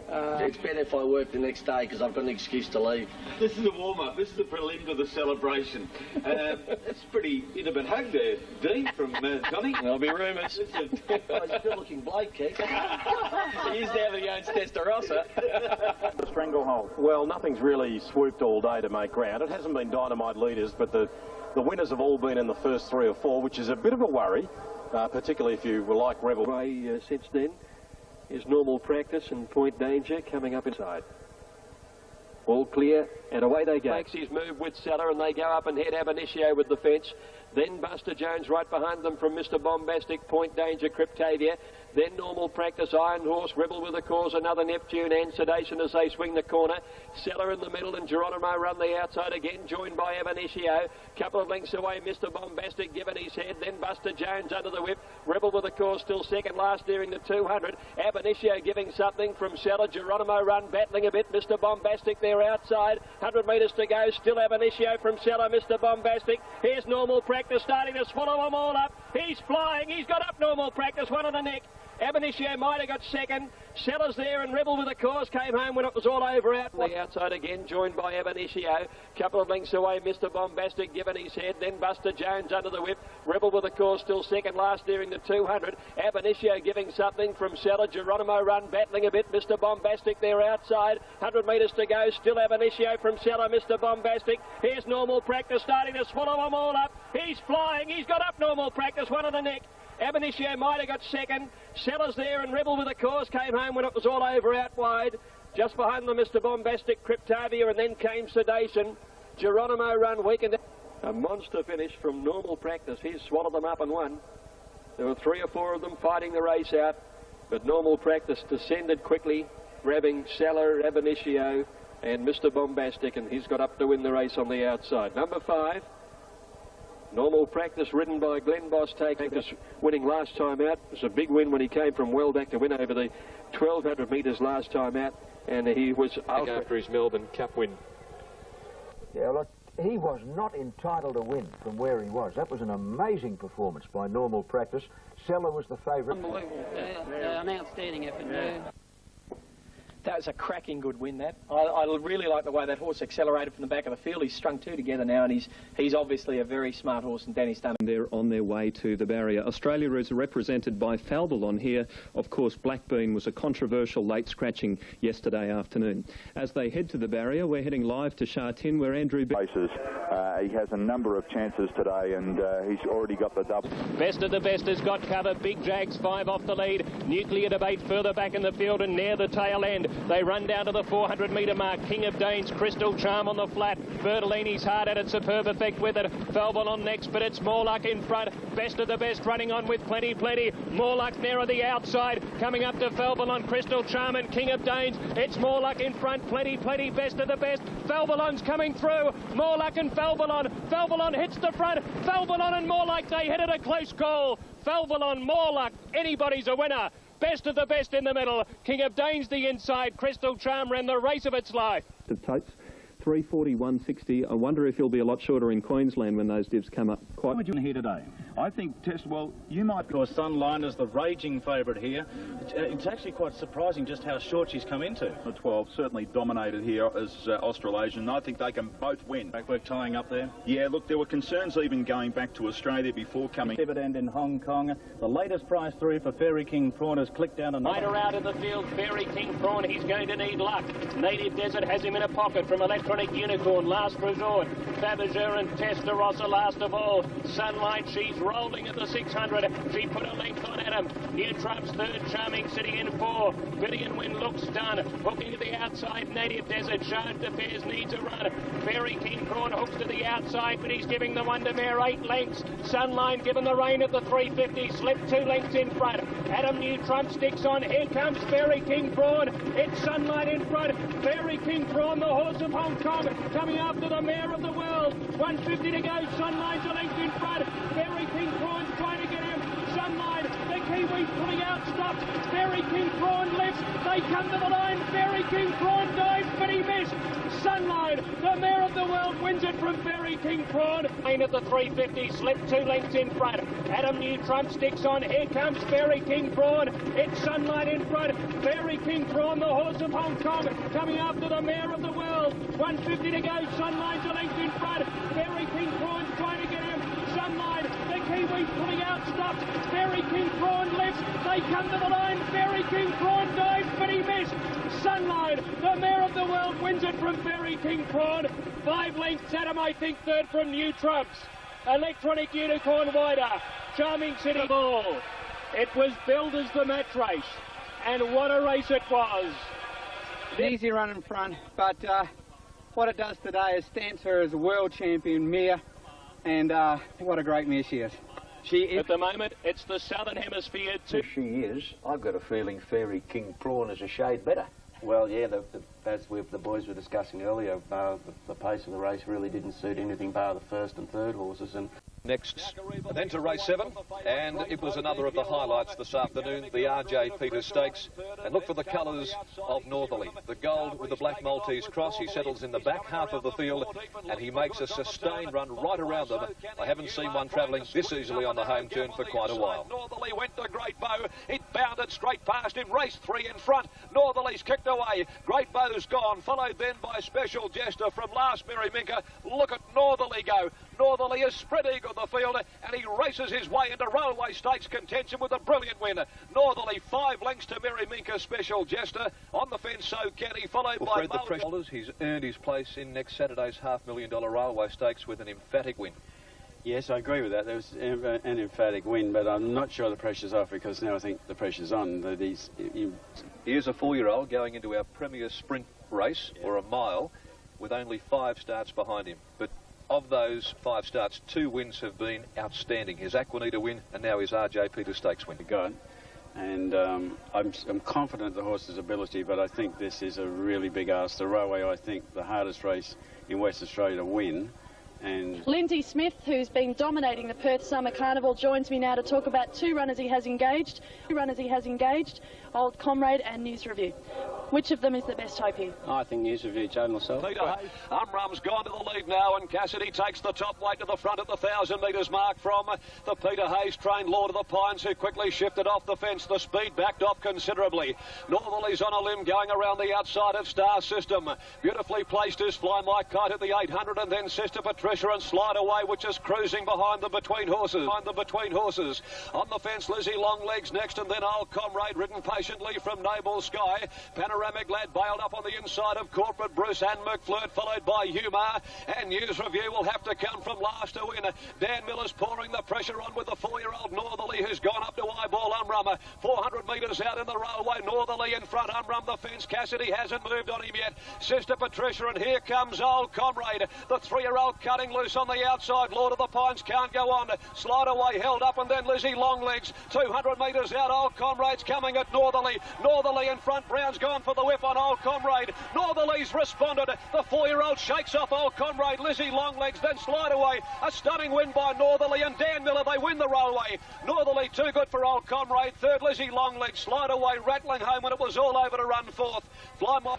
It's better if I work the next day because I've got an excuse to leave. This is a warm-up. This is the prelim to the celebration. That's pretty intimate hug there, Dean, from Johnny. There'll be rumours. He's still looking Blake, Keith. He used to have it against Testarossa. The stranglehold. Well, nothing's really swooped all day to make ground. It hasn't been dynamite leaders, but the winners have all been in the first 3 or 4, which is a bit of a worry, particularly if you were like Rebel. Since then is Normal Practice and Point Danger coming up inside. All clear, and away they go. Makes his move with Seller, and they go up and head Ab Initio with the fence. Then Buster Jones right behind them from Mr. Bombastic, Point Danger, Cryptavia. Then Normal Practice, Iron Horse, Rebel with a Cause, another Neptune, and Sedation as they swing the corner. Seller in the middle, and Geronimo run the outside again, joined by Ab Initio. Couple of lengths away, Mr. Bombastic giving his head. Then Buster Jones under the whip. Rebel with a Cause still second last, nearing the 200. Ab Initio giving something from Seller. Geronimo run battling a bit. Mr. Bombastic there outside. 100 metres to go. Still Ab Initio from Seller. Mr. Bombastic. Here's Normal Practice starting to swallow them all up. He's flying. He's got up Normal Practice. One on the neck. Ab Initio might have got second. Sellers there, and Rebel with a Cause came home when it was all over out. The outside again, joined by Ab Initio. Couple of lengths away, Mr. Bombastic giving his head. Then Buster Jones under the whip. Rebel with a Cause still second last, nearing the 200. Ab Initio giving something from Seller. Geronimo run battling a bit. Mr. Bombastic there outside. 100 metres to go. Still Ab Initio from Seller. Mr. Bombastic. Here's Normal Practice starting to swallow them all up. He's flying. He's got up Normal Practice. One on the neck. Ab Initio might have got second. Sellers there, and Rebel with a Cause came home when it was all over out wide. Just behind them, Mr. Bombastic, Cryptavia, and then came Sedation. Geronimo run weakened. A monster finish from Normal Practice. He's swallowed them up and won. There were 3 or 4 of them fighting the race out, but Normal Practice descended quickly, grabbing Seller, Ab Initio, and Mr. Bombastic, and he's got up to win the race on the outside. Number 5. Normal Practice, ridden by Glenn Boss, winning last time out. It was a big win when he came from well back to win over the 1,200 metres last time out, and he was after his Melbourne Cup win. Yeah, look, he was not entitled to win from where he was. That was an amazing performance by Normal Practice. Seller was the favourite. Unbelievable. An outstanding effort. That was a cracking good win, that. I really like the way that horse accelerated from the back of the field. He's strung 2 together now, and he's obviously a very smart horse, and Danny's done it. They're on their way to the barrier. Australia is represented by Falbalon here. Of course, Blackburn was a controversial late scratching yesterday afternoon. As they head to the barrier, we're heading live to Sha Tin, where Andrew... He has a number of chances today, and he's already got the double. Best of the Best has got cover. Big Jags 5 off the lead. Nuclear Debate further back in the field and near the tail end. They run down to the 400 metre mark. King of Danes, Crystal Charm on the flat. Bertolini's hard at it. Superb Effect with it. Falbalon next, but it's More Luck in front. Best of the Best running on with plenty. More Luck nearer the outside. Coming up to Falbalon, Crystal Charm and King of Danes. It's More Luck in front. Plenty. Best of the Best. Falbalon's coming through. More Luck and Falbalon. Falbalon hits the front. Falbalon and More Luck. They headed a close call. Falbalon, More Luck. Anybody's a winner. Best of the Best in the middle. King of Danes the inside. Crystal Charm ran the race of its life. It takes 3:41.60. I wonder if he'll be a lot shorter in Queensland when those divs come up. What would you here today? I think you might go Sunline as the raging favourite here. It's actually quite surprising just how short she's come into. The 12 certainly dominated here as Australasian. I think they can both win. We're tying up there. Yeah, look, there were concerns even going back to Australia before coming. Dividend in Hong Kong. The latest prize 3 for Fairy King Prawn has clicked down another. Later out in the field, Fairy King Prawn. He's going to need luck. Native Desert has him in a pocket from Electronic Unicorn. Last resort. Fabergé and Testarossa last of all. Sunlight, she's rolling at the 600. She put a length on Adam. New Trumps third, Charming City in 4. Billion Win looks done. Hooking to the outside, Native Desert. Shard Affairs needs a run. Fairy King Prawn hooks to the outside, but he's giving the Wonder Mare 8 lengths. Sunline given the rein at the 350, slipped 2 lengths in front. Adam New Trump sticks on. Here comes Fairy King Prawn. It's Sunlight in front. Fairy King Prawn, the horse of Hong Kong, coming after the Mare of the World. 150 to go. Sunline's a length in front. Fairy King Prawn's trying to get him. Sunline, the Kiwis pulling out, stopped. Fairy King Prawn lifts. They come to the line. Fairy King Prawn dives, but he missed. Sunline, the Mare of the World, wins it from Fairy King Prawn. Lane at the 350, slipped 2 lengths in front. Adam New Trump sticks on. Here comes Fairy King Prawn. It's Sunlight in front. Fairy King Prawn, the horse of Hong Kong, coming after the Mare of the World. 150 to go. Sunline's a length in front. Fairy King Prawn's trying to get him. Sunline, the Kiwis pulling out, stopped. Fairy King Prawn lifts. They come to the line. Fairy King Prawn dives, but he missed. Sunline, the Mare of the World, wins it from Fairy King Prawn. 5 lengths, Adam, I think, third from New Trumps. Electronic Unicorn wider. Charming City ball. It was billed as the match race, and what a race it was. An easy run in front, but what it does today is stamps her as a world champion mare, and what a great mare she is. She is. At the moment, it's the Southern Hemisphere too. She is. I've got a feeling Fairy King Prawn is a shade better. Well, yeah, as the boys were discussing earlier, the pace of the race really didn't suit anything bar the first and third horses. And next, then to race 7, and it was another of the highlights this afternoon, the RJ Peters Stakes. And look for the colours of Northerly. The gold with the black Maltese cross. He settles in the back half of the field, and he makes a sustained run right around them. I haven't seen one travelling this easily on the home turn for quite a while. Northerly went to Great Bow. It bounded straight past him. Race 3 in front. Northerly's kicked away. Great Bow's gone. Followed then by Special Jester from last Mary Minka. Look at Northerly go. Northerly is spread eagle the field, and he races his way into Railway Stakes contention with a brilliant win. Northerly 5 lengths to Mary Minka. Special Jester on the fence, so can he, followed by the pressure. He's earned his place in next Saturday's $500,000 Railway Stakes with an emphatic win. Yes, I agree with that. There was an emphatic win, but I'm not sure the pressure's off, because now I think the pressure's on. Here's a 4-year-old going into our Premier Sprint race, or a mile, with only 5 starts behind him. But of those 5 starts, 2 wins have been outstanding. His Aquanita win and now his RJ Peters Stakes win. God. And I'm confident the horse's ability, but I think this is a really big ask. The Railway, I think, the hardest race in West Australia to win. And Lindsay Smith, who's been dominating the Perth Summer Carnival, joins me now to talk about 2 runners he has engaged. Old Comrade and News Review. Which of them is the best hope here? I think News Review, Joe myself. Peter Hayes. Umrum's gone to the lead now, and Cassidy takes the top weight to the front at the 1,000 metres mark from the Peter Hayes trained Lord of the Pines, who quickly shifted off the fence. The speed backed off considerably. Northerly's on a limb going around the outside of Star System. Beautifully placed is Fly My Kite at the 800, and then Sister Patricia and Slide Away, which is cruising behind the between horses. On the fence, Lizzie Longlegs next, and then Old Comrade ridden patiently from Naval Sky. Panoramic Lad bailed up on the inside of Corporate Bruce and McFlirt, followed by Humar, and News Review will have to come from last to win. Dan Miller's pouring the pressure on with the 4-year-old Northerly, who's gone up to eyeball Umrum. 400 metres out in the Railway, Northerly in front, Umrum the fence. Cassidy hasn't moved on him yet. Sister Patricia, and here comes Old Comrade. The 3-year-old cutting loose on the outside. Lord of the Pines can't go on. Slide Away held up, and then Lizzie Longlegs. 200 metres out, Old Comrade's coming at Northerly. Northerly in front. Brown's gone for the whip on Old Comrade. Northerly's responded. The 4-year-old shakes off Old Comrade. Lizzie Longlegs, then Slide Away. A stunning win by Northerly, and Dan Miller, they win the Railway. Northerly too good for Old Comrade. Third, Lizzie Longlegs. Slide Away rattling home when it was all over to run fourth. Fly My...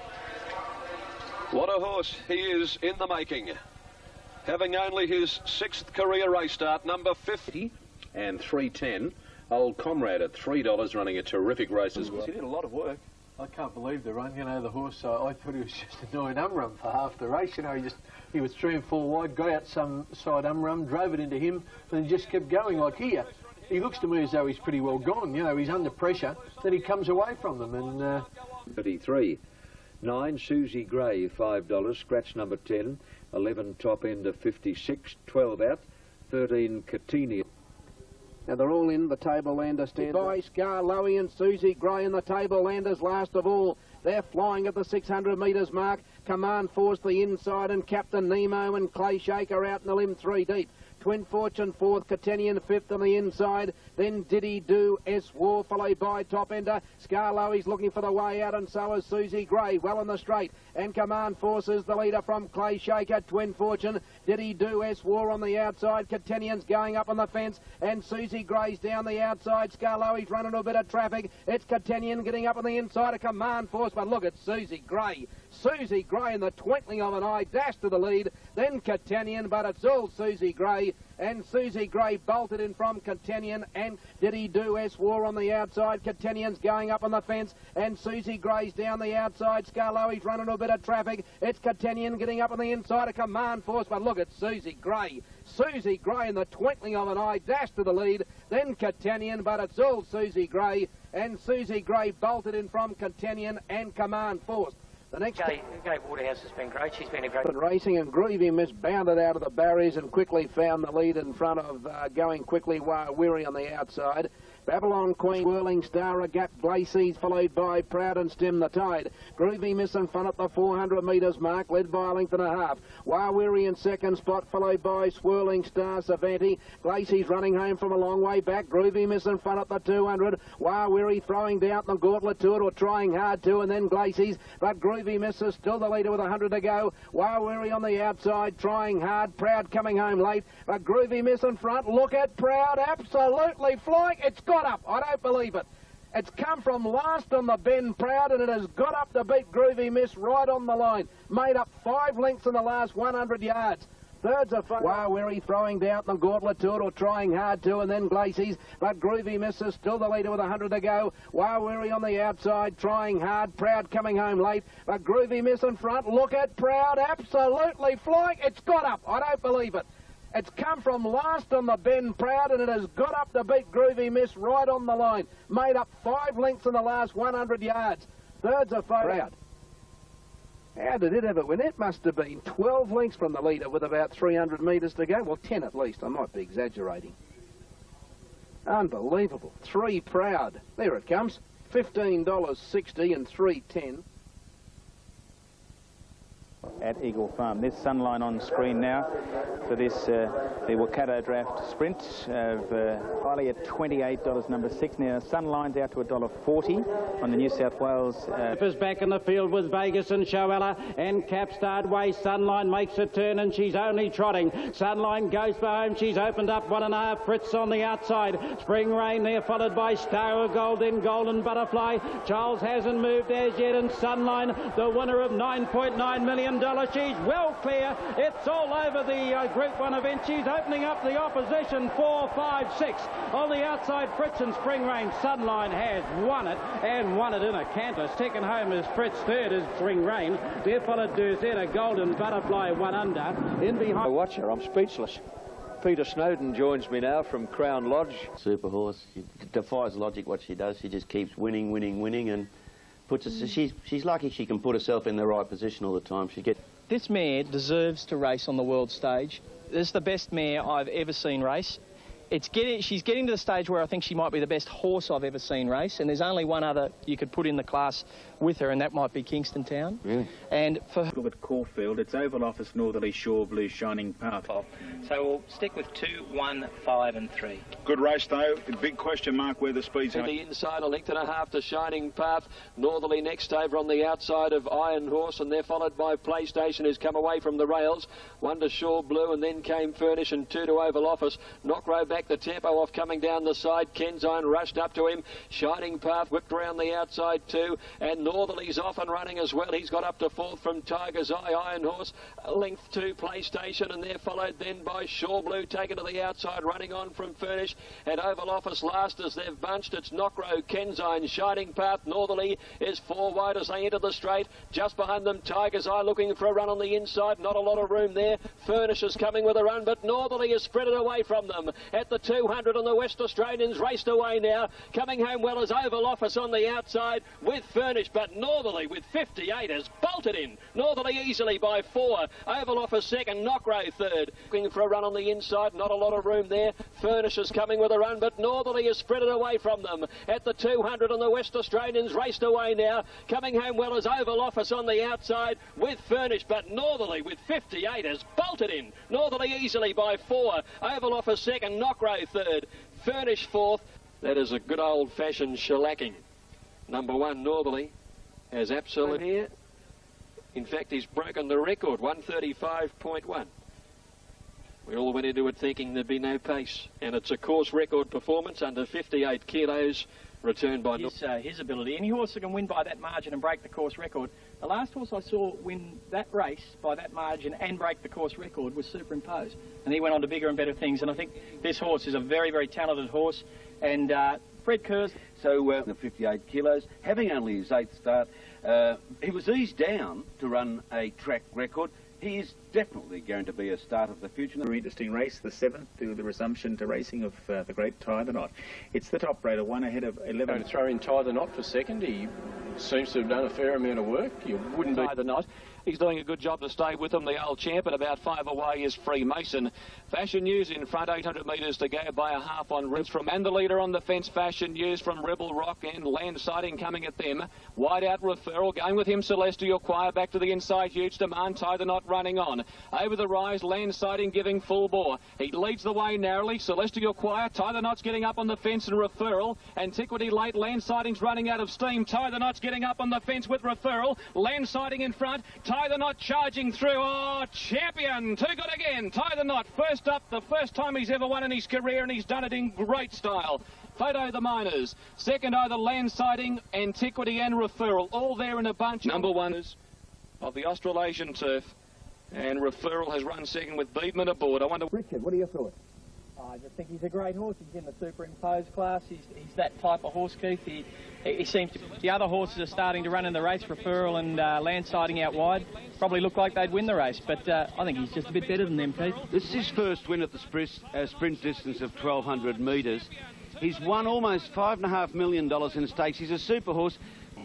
What a horse he is in the making. Having only his 6th career race start, number 50. And 310. Old Comrade at $3, running a terrific race as well. He did a lot of work. I can't believe the run. You know, the horse, I thought he was just annoying Umrum for half the race. You know, he was 3 and 4 wide, got out some side Umrum, drove it into him, and then just kept going. Like here, he looks to me as though he's pretty well gone. You know, he's under pressure, then he comes away from them. And 33. 9, Susie Gray, $5, scratch number 10. 11, top end of 56, 12 out. 13, Catini. Now they're all in the Tableander stand by Scarlowy and Susie Gray in the Tableanders last of all. They're flying at the 600 metres mark. Command Force the inside and Captain Nemo and Clay Shaker out in the limb 3 deep. Twin Fortune fourth, Catenian fifth on the inside, then Diddy Do, S War, followed by Top Ender. Scarlowy's looking for the way out, and so is Susie Gray, well in the straight. And Command Force is the leader from Clay Shaker, Twin Fortune, Diddy Do, S War on the outside. Catenian's going up on the fence, and Susie Gray's down the outside. Scarlowy's running a bit of traffic. It's Catenian getting up on the inside of Command Force, but look at Susie Gray. Susie Gray in the twinkling of an eye dashed to the lead, then Catenian, but it's all Susie Gray, and Susie Gray bolted in from Catenian, and Diddy Do S War on the outside. Catenian's going up on the fence, and Susie Gray's down the outside. Scarlowy's running a bit of traffic. It's Catenian getting up on the inside of Command Force, but look at Susie Gray. Susie Gray in the twinkling of an eye dashed to the lead, then Catenian, but it's all Susie Gray, and Susie Gray bolted in from Catenian and Command Force. The next Gay Waterhouse has been great. She's been a great racing, and Groovy Miss bounded out of the barriers and quickly found the lead in front of Going Quickly Weary on the outside. Babylon Queen, Whirling Star, a gap Glacies, followed by Proud and Stem the Tide. Groovy Miss in front at the 400 metres mark, led by a length and a half. Weary in second spot, followed by Swirling Star, Savanti. Glacies running home from a long way back. Groovy Miss in front at the 200. Weary throwing down the gauntlet to it, or trying hard to, and then Glacies. But Groovy Miss is still the leader with 100 to go. Weary on the outside, trying hard. Proud coming home late. But Groovy Miss in front. Look at Proud, absolutely flying. It's got up. I don't believe it. It's come from last on the bend, Proud, and it has got up to beat Groovy Miss right on the line. Made up 5 lengths in the last 100 yards. Thirds are Weary throwing down the gauntlet to it, or trying hard to, and then Glacies. But Groovy Miss is still the leader with 100 to go. Weary on the outside, trying hard. Proud coming home late. But Groovy Miss in front. Look at Proud, absolutely flying. It's got up. I don't believe it. It's come from last on the bend, Proud, and it has got up to beat Groovy Miss right on the line. Made up 5 lengths in the last 100 yards. Thirds are Proud. How did it ever win? It must have been 12 lengths from the leader with about 300 metres to go. Well, 10 at least. I might be exaggerating. Unbelievable. 3 Proud. There it comes. $15.60 and 3.10. At Eagle Farm. There's Sunline on screen now for this, the Waikato Draft Sprint of Kylie at $28, number 6. Now Sunline's out to $1.40 on the New South Wales. Is back in the field with Vegas and Shoella, and Capstard Way. Sunline makes a turn and she's only trotting. Sunline goes for home. She's opened up 1.5. Fritz on the outside. Spring Rain there, followed by Star of Gold, then Golden Butterfly. Charles hasn't moved as yet, and Sunline, the winner of $9.9 million. She's well clear. It's all over the Group 1 event. She's opening up the opposition. 4, 5, 6 on the outside. Fritz and Spring Rain. Sunline has won it, and won it in a canter. Second home is Fritz. Third is Spring Rain. There followed Duzetta, Golden Butterfly, 1 under. In behind. I watch her. I'm speechless. Peter Snowden joins me now from Crown Lodge. Super horse. She defies logic what she does. She just keeps winning, and puts us. She's lucky she can put herself in the right position all the time. This mare deserves to race on the world stage. This is the best mare I've ever seen race. She's getting to the stage where I think she might be the best horse I've ever seen race, and there's only one other you could put in the class with her, and that might be Kingston Town. Really? And for look at Caulfield, it's Oval Office, Northerly Shore, Blue Shining Path. So we'll stick with 2, 1, 5 and 3. Good race though. Big question mark where the speed's to the inside, 1.5 lengths to Shining Path. Northerly next over on the outside of Iron Horse, and they're followed by PlayStation, who's come away from the rails. 1 to Shore Blue, and then came Furnish, and 2 to Oval Office. Knockrow back the tempo off coming down the side. Kenzine rushed up to him. Shining Path whipped around the outside too, and Northerly's off and running as well. He's got up to 4th from Tiger's Eye. Iron Horse, length to PlayStation, and they're followed then by Shore Blue, taken to the outside, running on from Furnish, and Oval Office last as they've bunched. It's Knockrow, Kenzine, Shining Path. Northerly is 4 wide as they enter the straight. Just behind them, Tiger's Eye looking for a run on the inside. Not a lot of room there. Furnish is coming with a run, but Northerly has spread it away from them. At at the 200 on the West Australians raced away now. Coming home well as Oval Office on the outside with Furnish, but Northerly with 58 has bolted in. Northerly easily by 4. Oval Office second, Knockray third. Looking for a run on the inside, not a lot of room there. Furnish is coming with a run, but Northerly is spread it away from them. At the 200 on the West Australians raced away now. Coming home well as Oval Office on the outside with Furnish, but Northerly with 58 has bolted in. Northerly easily by 4. Oval Office second, Knockray third. Furnish fourth. That is a good old-fashioned shellacking. Number 1, Northerly, has absolutely here. In fact, he's broken the record, 135.1. We all went into it thinking there'd be no pace, and it's a course record performance under 58 kilos, returned by his ability. Any horse that can win by that margin and break the course record. The last horse I saw win that race by that margin and break the course record was Superimpose, and he went on to bigger and better things. And I think this horse is a very, very talented horse. And Fred Kerrs. So the 58 kilos, having only his 8th start, he was eased down to run a track record. He is definitely going to be a start of the future. Very interesting race, the 7th, to the resumption to racing of the great Tie the Knot. It's the top rater, 1 ahead of 11. Going to throw in Tie the Knot for second. He seems to have done a fair amount of work. You wouldn't Tie the Knot. He's doing a good job to stay with him, the old champ, and about 5 away is Freemason. Fashion News in front, 800 metres to go by a half on Ribs from, and the leader on the fence, Fashion News from Rebel Rock and Land Sighting coming at them. Wide out Referral, going with him Celestial Choir, back to the inside, Huge Demand, Tie the Knot running on. Over the rise, Land Sighting giving full bore. He leads the way narrowly, Celestial Choir, Tie the Knot's getting up on the fence and Referral. Antiquity late, Land Sighting's running out of steam, Tie the Knot's getting up on the fence with Referral. Land Sighting in front, Tie the Knot charging through. Oh, champion, too good again. Tie the Knot, first up, the first time he's ever won in his career, and he's done it in great style. Photo the Miners, second either Land Sighting, Antiquity and Referral, all there in a bunch. Number 1 is of the Australasian turf, and Referral has run second with Beedman aboard. I wonder, Richard, what are your thoughts? I just think he's a great horse. He's in the Superimpose class. He's that type of horse, Keith. He seems to... The other horses are starting to run in the race, Referral and Land Sighting out wide. Probably look like they'd win the race, but I think he's just a bit better than them, Keith. This is his first win at the sprint distance of 1,200 metres. He's won almost $5.5 million in stakes. He's a super horse.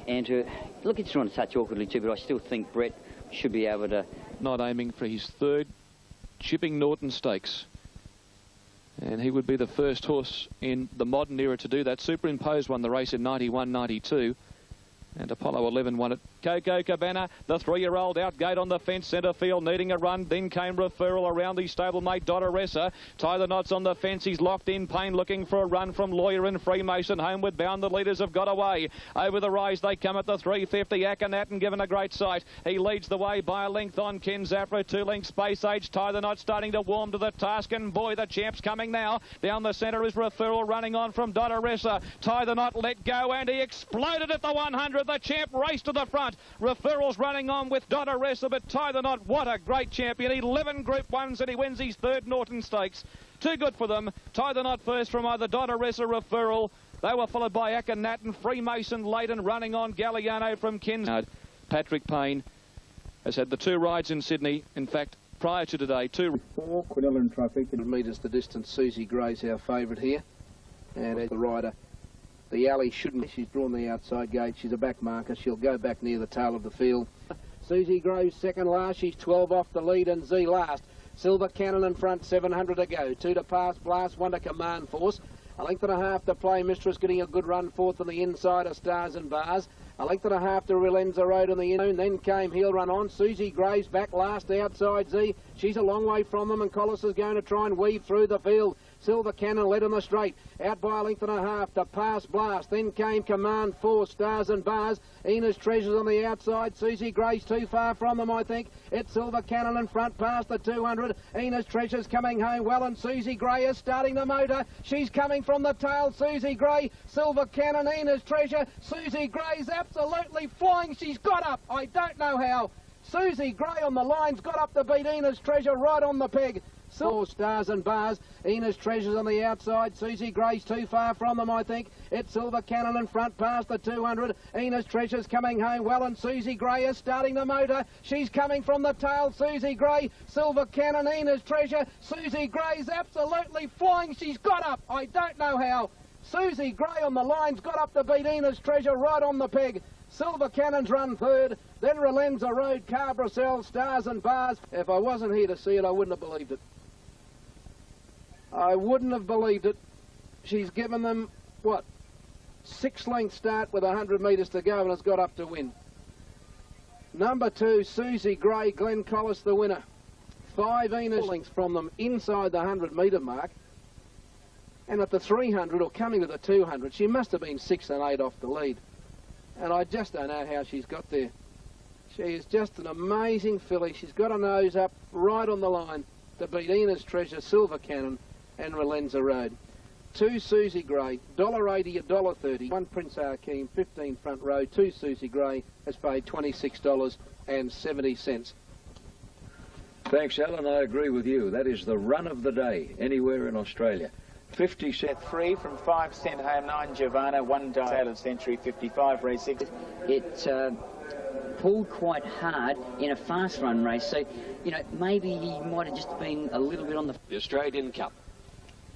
Andrew, look, it's run such awkwardly too, but I still think Brett should be able to... Not aiming for his 3rd Chipping Norton Stakes. And he would be the first horse in the modern era to do that. Superimpose won the race in 91-92. And Apollo 11 won it. Coco Cabana, the 3-year-old outgate on the fence, centre field, needing a run. Then came Referral around the stablemate Dotteressa. Tie the Knots on the fence. He's locked in. Payne looking for a run from Lawyer and Freemason. Homeward bound, the leaders have got away. Over the rise, they come at the 350. Akhenaten given a great sight. He leads the way by a length on Ken Zaffra. 2 lengths Space Age. Tie the Knot starting to warm to the task. And boy, the champ's coming now. Down the centre is Referral running on from Dotteressa. Tie the Knot let go, and he exploded at the 100. The champ raced to the front. Referral's running on with Dotteressa, but Tie the Knot, what a great champion. 11 Group 1s and he wins his 3rd Norton Stakes. Too good for them. Tie the Knot first from either Dotteressa, Referral. They were followed by Akhenaten, Freemason, Leighton running on, Galliano from Kensington. Patrick Payne has had the 2 rides in Sydney. In fact, prior to today, 2... Quinella and Trifecta metres the distance. Susie Gray's our favourite here. And as the rider, the alley shouldn't. She's drawn the outside gate. She's a back marker. She'll go back near the tail of the field. Susie Groves second last. She's 12 off the lead, and Z last. Silver Cannon in front, 700 to go. 2 to Pass Blast, 1 to Command Force. A length and a half to Play Mistress, getting a good run fourth on the inside of Stars and Bars. A length and a half to Relenza Road on the in. Then came Heel Run On. Susie Graves back last outside Z. She's a long way from them, and Collis is going to try and weave through the field. Silver Cannon led on the straight, out by a length and a half to Pass Blast. Then came Command Force, Stars and Bars. Ena's Treasures on the outside. Susie Gray's too far from them, I think. It's Silver Cannon in front past the 200. Ena's Treasures coming home well, and Susie Gray is starting the motor. She's coming from the tail. Susie Gray, Silver Cannon, Ena's Treasure. Susie Gray's absolutely flying. She's got up. I don't know how. Susie Gray on the lines got up to beat Ena's Treasure right on the peg. Four Stars and Bars. Enos Treasures on the outside. Susie Gray's too far from them, I think. It's Silver Cannon in front past the 200. Enos Treasures coming home well, and Susie Gray is starting the motor. She's coming from the tail. Susie Gray, Silver Cannon, Enos Treasure. Susie Gray's absolutely flying. She's got up. I don't know how. Susie Gray on the line's got up to beat Enos Treasure right on the peg. Silver Cannon's run third, then Relenza Road, Carbracell, Stars and Bars. If I wasn't here to see it, I wouldn't have believed it. I wouldn't have believed it. She's given them, what, 6 length start with 100 metres to go and has got up to win. Number 2, Susie Gray, Glenn Collis the winner. 5 Enos lengths from them inside the 100 metre mark. And at the 300 or coming to the 200, she must have been 6 and 8 off the lead. And I just don't know how she's got there. She is just an amazing filly. She's got a nose up right on the line to beat Enos Treasure, Silver Cannon and Relenza Road. 2 Susie Gray, $1.80, $1.30. 1 Prince Hakeem, 15 front row. 2 Susie Gray has paid $26.70. Thanks, Alan. I agree with you. That is the run of the day anywhere in Australia. 50 cent. 3 from 5 Sent Home, 9 Giovanna, 1 Sale of Century, 55 race 6. It pulled quite hard in a fast run race, so, you know, maybe he might have just been a little bit on the Australian Cup.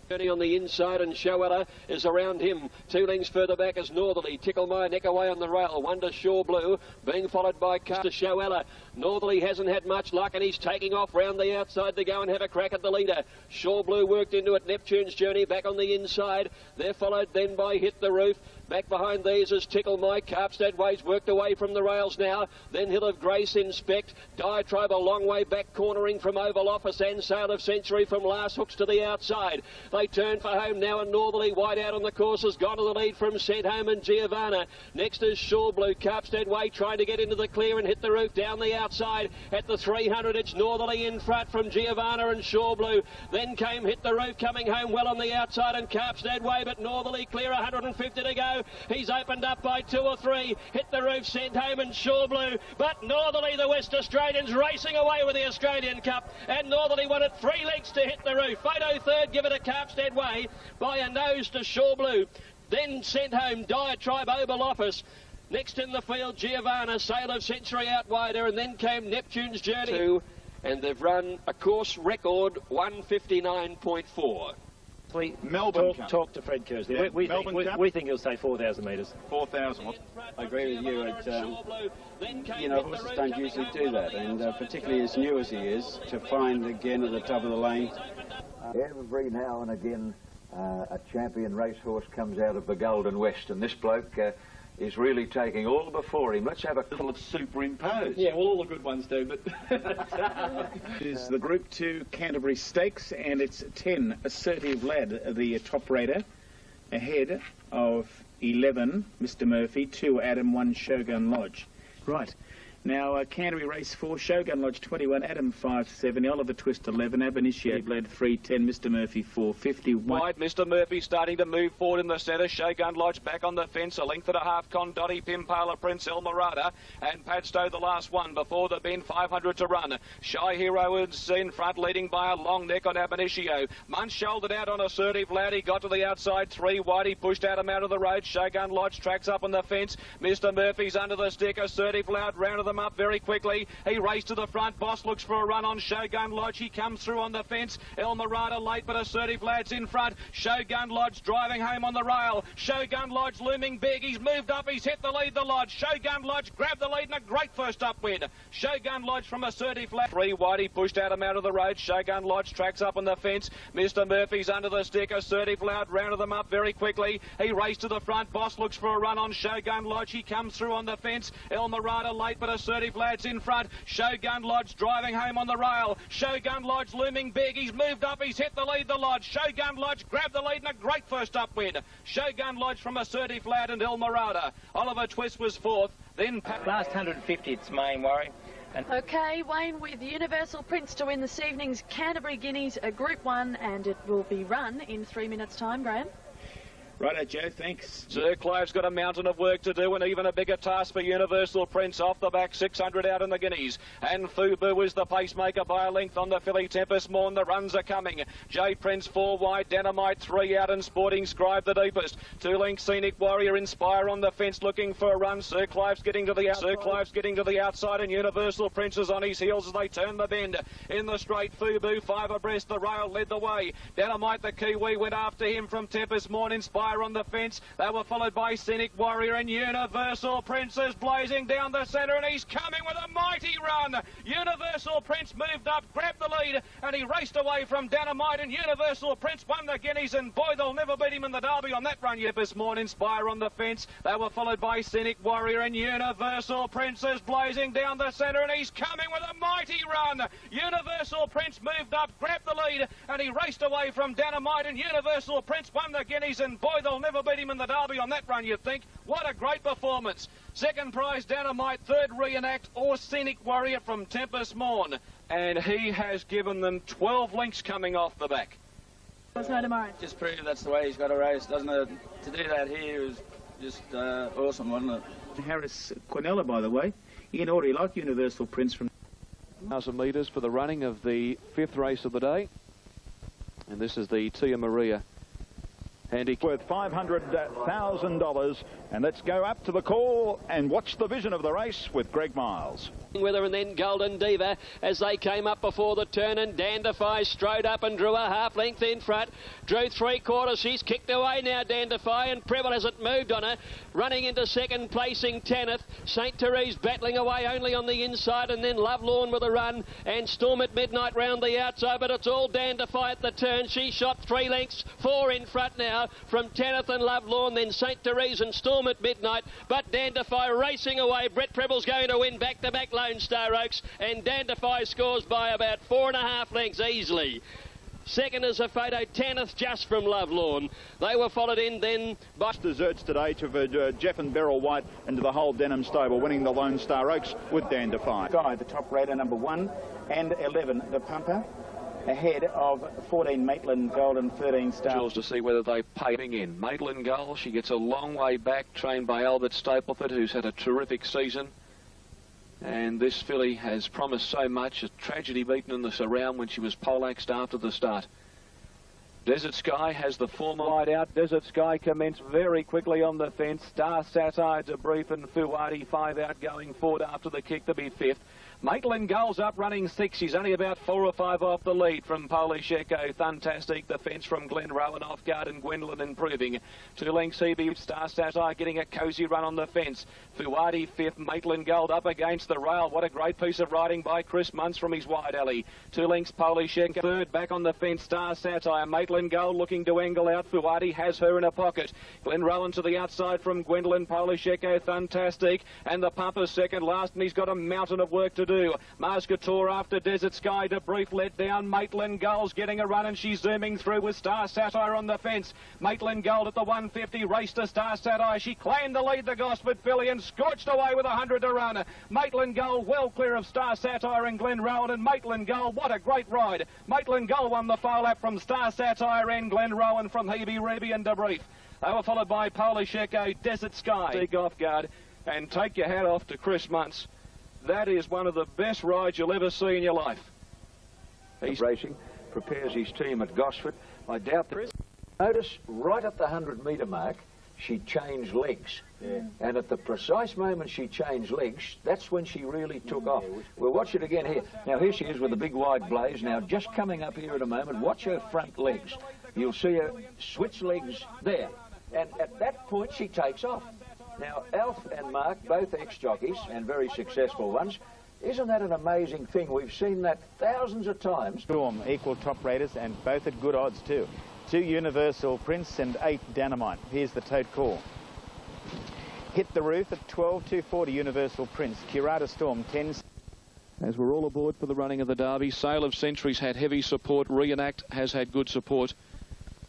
On the inside, and Showella is around him. 2 lengths further back is Northerly. Tickle My Neck away on the rail. Wonder Shore Blue being followed by Carter Showella. Northerly hasn't had much luck, and he's taking off round the outside to go and have a crack at the leader. Shore Blue worked into it. Neptune's Journey back on the inside. They're followed then by Hit the Roof. Back behind these is Tickle My. Carpstead Ways worked away from the rails now. Then Hill of Grace Inspect. Diatribe a long way back, cornering from Oval Office, and Sale of Century from last hooks to the outside. They turn for home now, and Northerly wide out on the course has gone to the lead from Sent Home and Giovanna. Next is Shore Blue. Carpstead Way trying to get into the clear and Hit the Roof down the outside. At the 300 it's Northerly in front from Giovanna and Shore Blue. Then came Hit the Roof coming home well on the outside, and Carpstead Way, but Northerly clear, 150 to go. He's opened up by 2 or 3. Hit the Roof, Sent Home and Shore Blue. But Northerly, the West Australians, racing away with the Australian Cup. And Northerly won it 3 lengths to Hit the Roof. Photo third, give it a Carpstead Way by a nose to Shore Blue. Then Sent Home, Diatribe, Oval Office. Next in the field, Giovanna, Sale of Century out wider. And then came Neptune's Journey. And they've run a course record 159.4. Melbourne talk to Fred Kersley. Yeah. We think he'll say 4,000 metres. 4,000. I agree with you. You know, horses don't usually do that, and particularly as new as he is, to find again at the top of the lane. Every now and again, a champion racehorse comes out of the Golden West, and this bloke is really taking all before him. Let's have a couple of superimposed. Yeah, well, all the good ones do, but... It is the Group 2 Canterbury Stakes, and it's 10 Assertive Lad, the top raider, ahead of 11 Mr Murphy, 2 Adam, 1 Shogun Lodge. Right. Now, Canterbury Race 4, Shogun Lodge 21, Adam 570, Oliver Twist 11, Ab Initio Bled 310, Mr Murphy 450. Wide, Mr Murphy starting to move forward in the centre. Shogun Lodge back on the fence, a length and a half. Condotti, Pimpala, Prince El Morada, and Padstow the last one before the bend. 500 to run. Shy Hero is in front, leading by a long neck on Ab Initio. Munch shouldered out on Assertive Lad. He got to the outside, 3 wide. He pushed Adam out of the road. Shogun Lodge tracks up on the fence. Mr Murphy's under the stick. Assertive Lad rounded them up very quickly. He raced to the front. Boss looks for a run on Shogun Lodge. He comes through on the fence. El Morada late, but Assertive Lad's in front. Shogun Lodge driving home on the rail. Shogun Lodge looming big. He's moved up. He's hit the lead, the Lodge. Shogun Lodge grabbed the lead and a great first up win. Shogun Lodge from Assertive Lad. 3 wide. He pushed Adam out of the road. Shogun Lodge tracks up on the fence. Mr Murphy's under the stick. Assertive Lad rounded them up very quickly. He raced to the front. Boss looks for a run on Shogun Lodge. He comes through on the fence. El Morada late, but Assertive Lad's in front. Shogun Lodge driving home on the rail. Shogun Lodge looming big. He's moved up. He's hit the lead, the Lodge. Shogun Lodge grabbed the lead and a great first up win. Shogun Lodge from Assertive Lad and El Morada. Oliver Twist was 4th. Then last 150, it's main worry. Okay, Wayne, with Universal Prince to win this evening's Canterbury Guineas, a Group 1, and it will be run in 3 minutes' time, Graham. Righto, Joe, thanks. Zirclove's got a mountain of work to do and even a bigger task for Universal Prince. Off the back, 600 out in the guineas. And Fubu is the pacemaker by a length on the filly Tempest Morn. The runs are coming. J Prince 4 wide, Dynamite 3 out and Sporting Scribe the deepest. 2 lengths, Scenic Warrior, Inspire on the fence looking for a run. Zirclove's getting to the outside and Universal Prince is on his heels as they turn the bend. In the straight, Fubu 5 abreast. The rail led the way. Dynamite the Kiwi went after him from Tempest Morn. Inspire on the fence. They were followed by Scenic Warrior and Universal Prince is blazing down the centre and he's coming with a mighty run. Universal Prince moved up, grabbed the lead and he raced away from Dynamite and Universal Prince won the guineas and boy, they'll never beat him in the Derby on that run. This morning, Inspire on the fence. They were followed by Scenic Warrior and Universal Prince is blazing down the centre and he's coming with a mighty run. Universal Prince moved up, grabbed the lead and he raced away from Dynamite and Universal Prince won the guineas and boy, they'll never beat him in the Derby on that run, you'd think. What a great performance. Second prize, Dynamite. Third, Reenact or Scenic Warrior from Tempest Morn. And he has given them 12 lengths coming off the back. What's no tomorrow? Just prove that's the way he's got to race, doesn't it? To do that here was just awesome, wasn't it? Harris Quinella, by the way. Ian Audrey like Universal Prince from 1,000 metres for the running of the 5th race of the day. And this is the Tia Maria handicap. Worth $500,000. And let's go up to the call and watch the vision of the race with Greg Miles. With her and then Golden Diva as they came up before the turn and Dandify strode up and drew a half length in front, drew 3/4. She's kicked away now, Dandify, and Preble hasn't moved on her. Running into second, placing 10th. St. Therese battling away only on the inside, and then Lovelorn with a run and Storm at Midnight round the outside, but it's all Dandify at the turn. She shot 3 lengths, 4 in front now from 10th and Lovelorn, then St. Therese and Storm at Midnight, but Dandify racing away. Brett Preble's going to win back-to-back Lone Star Oaks, and Dandify scores by about 4.5 lengths easily. Second is a photo, 10th just from Lovelorn. They were followed in then by Desserts today to Jeff and Beryl White and to the whole Denham stable, winning the Lone Star Oaks with Dandify. Guy, the top raider, number 1, and 11, the pumper, ahead of 14 Maitland Gold and 13 Star. To see whether they paving in. Maitland Gold, she gets a long way back, trained by Albert Stapleford, who's had a terrific season. And this filly has promised so much. A tragedy beaten in the surround when she was poleaxed after the start. Desert Sky has the form wide out. Desert Sky commenced very quickly on the fence. Star Satire, Debrief and Fuwadi 5 out going forward after the kick to be 5th. Maitland Gull's up running 6. She's only about 4 or 5 off the lead from Polish Echo. Fantastic defence from Glen Rowan off guard and Gwendolyn improving. 2 lengths Hebe. Star Satire getting a cosy run on the fence. Fuwadi 5th. Maitland Gold up against the rail. What a great piece of riding by Chris Muntz from his wide alley. 2 lengths Polish Echo. Third back on the fence. Star Satire. Maitland Gold looking to angle out. Fuwadi has her in a pocket. Glen Rowan to the outside from Gwendolyn. Polish Echo. Fantastic. And the pumper's second last, and he's got a mountain of work to do. Mars Couture after Desert Sky. Debrief let down. Maitland Gold's getting a run and she's zooming through with Star Satire on the fence. Maitland Gold at the 150 race to Star Satire. She claimed the lead, the Gosford filly, and scorched away with 100 to run. Maitland Gold well clear of Star Satire and Glen Rowan, and Maitland Gold, what a great ride. Maitland Gold won the file lap from Star Satire and Glen Rowan from Hebe, Ruby and Debrief. They were followed by Polish Echo, Desert Sky. Take off guard and take your hat off to Chris Muntz. That is one of the best rides you'll ever see in your life. He's racing, prepares his team at Gosford. I doubt that. Notice right at the 100-metre mark, she changed legs. Yeah. And at the precise moment she changed legs, that's when she really took off. We'll watch it again here. Now here she is with a big wide blaze. Now just coming up here in a moment, watch her front legs. You'll see her switch legs there. And at that point she takes off. Now, Alf and Mark, both ex-jockeys and very successful ones, isn't that an amazing thing? We've seen that thousands of times. Storm, equal top raters and both at good odds too. 2 Universal Prince and 8 Dynamite. Here's the tote call. Hit the Roof at 12.240 Universal Prince. Curata Storm 10. As we're all aboard for the running of the Derby, Sale of Centuries had heavy support. Reenact has had good support.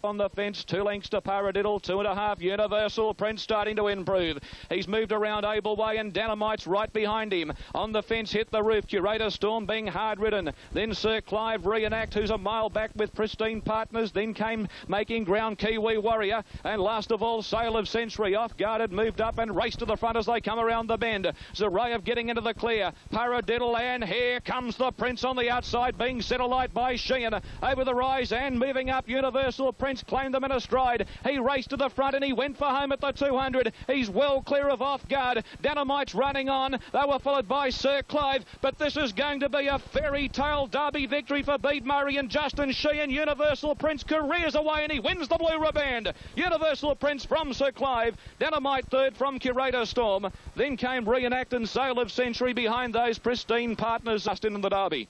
On the fence, 2 lengths to Paradiddle, 2.5 Universal Prince starting to improve. He's moved around Ableway and Dynamite's right behind him. On the fence, hit the roof. Curator Storm being hard ridden. Then Sir Clive Reenact, who's a mile back with Pristine Partners. Then came making ground Kiwi Warrior. And last of all, Sail of Century off guarded, moved up and raced to the front as they come around the bend. Zarayev getting into the clear. Paradiddle, and here comes the Prince on the outside, being set alight by Sheehan. Over the rise and moving up, Universal Prince claimed them in a stride. He raced to the front and he went for home at the 200. He's well clear of off guard. Dynamite's running on. They were followed by Sir Clive, but this is going to be a fairy tale derby victory for Bede Murray and Justin Sheehan. Universal Prince careers away and he wins the blue riband. Universal Prince from Sir Clive. Dynamite third from Curator Storm. Then came Reenact and Sail of Century behind those Pristine Partners Justin in the derby.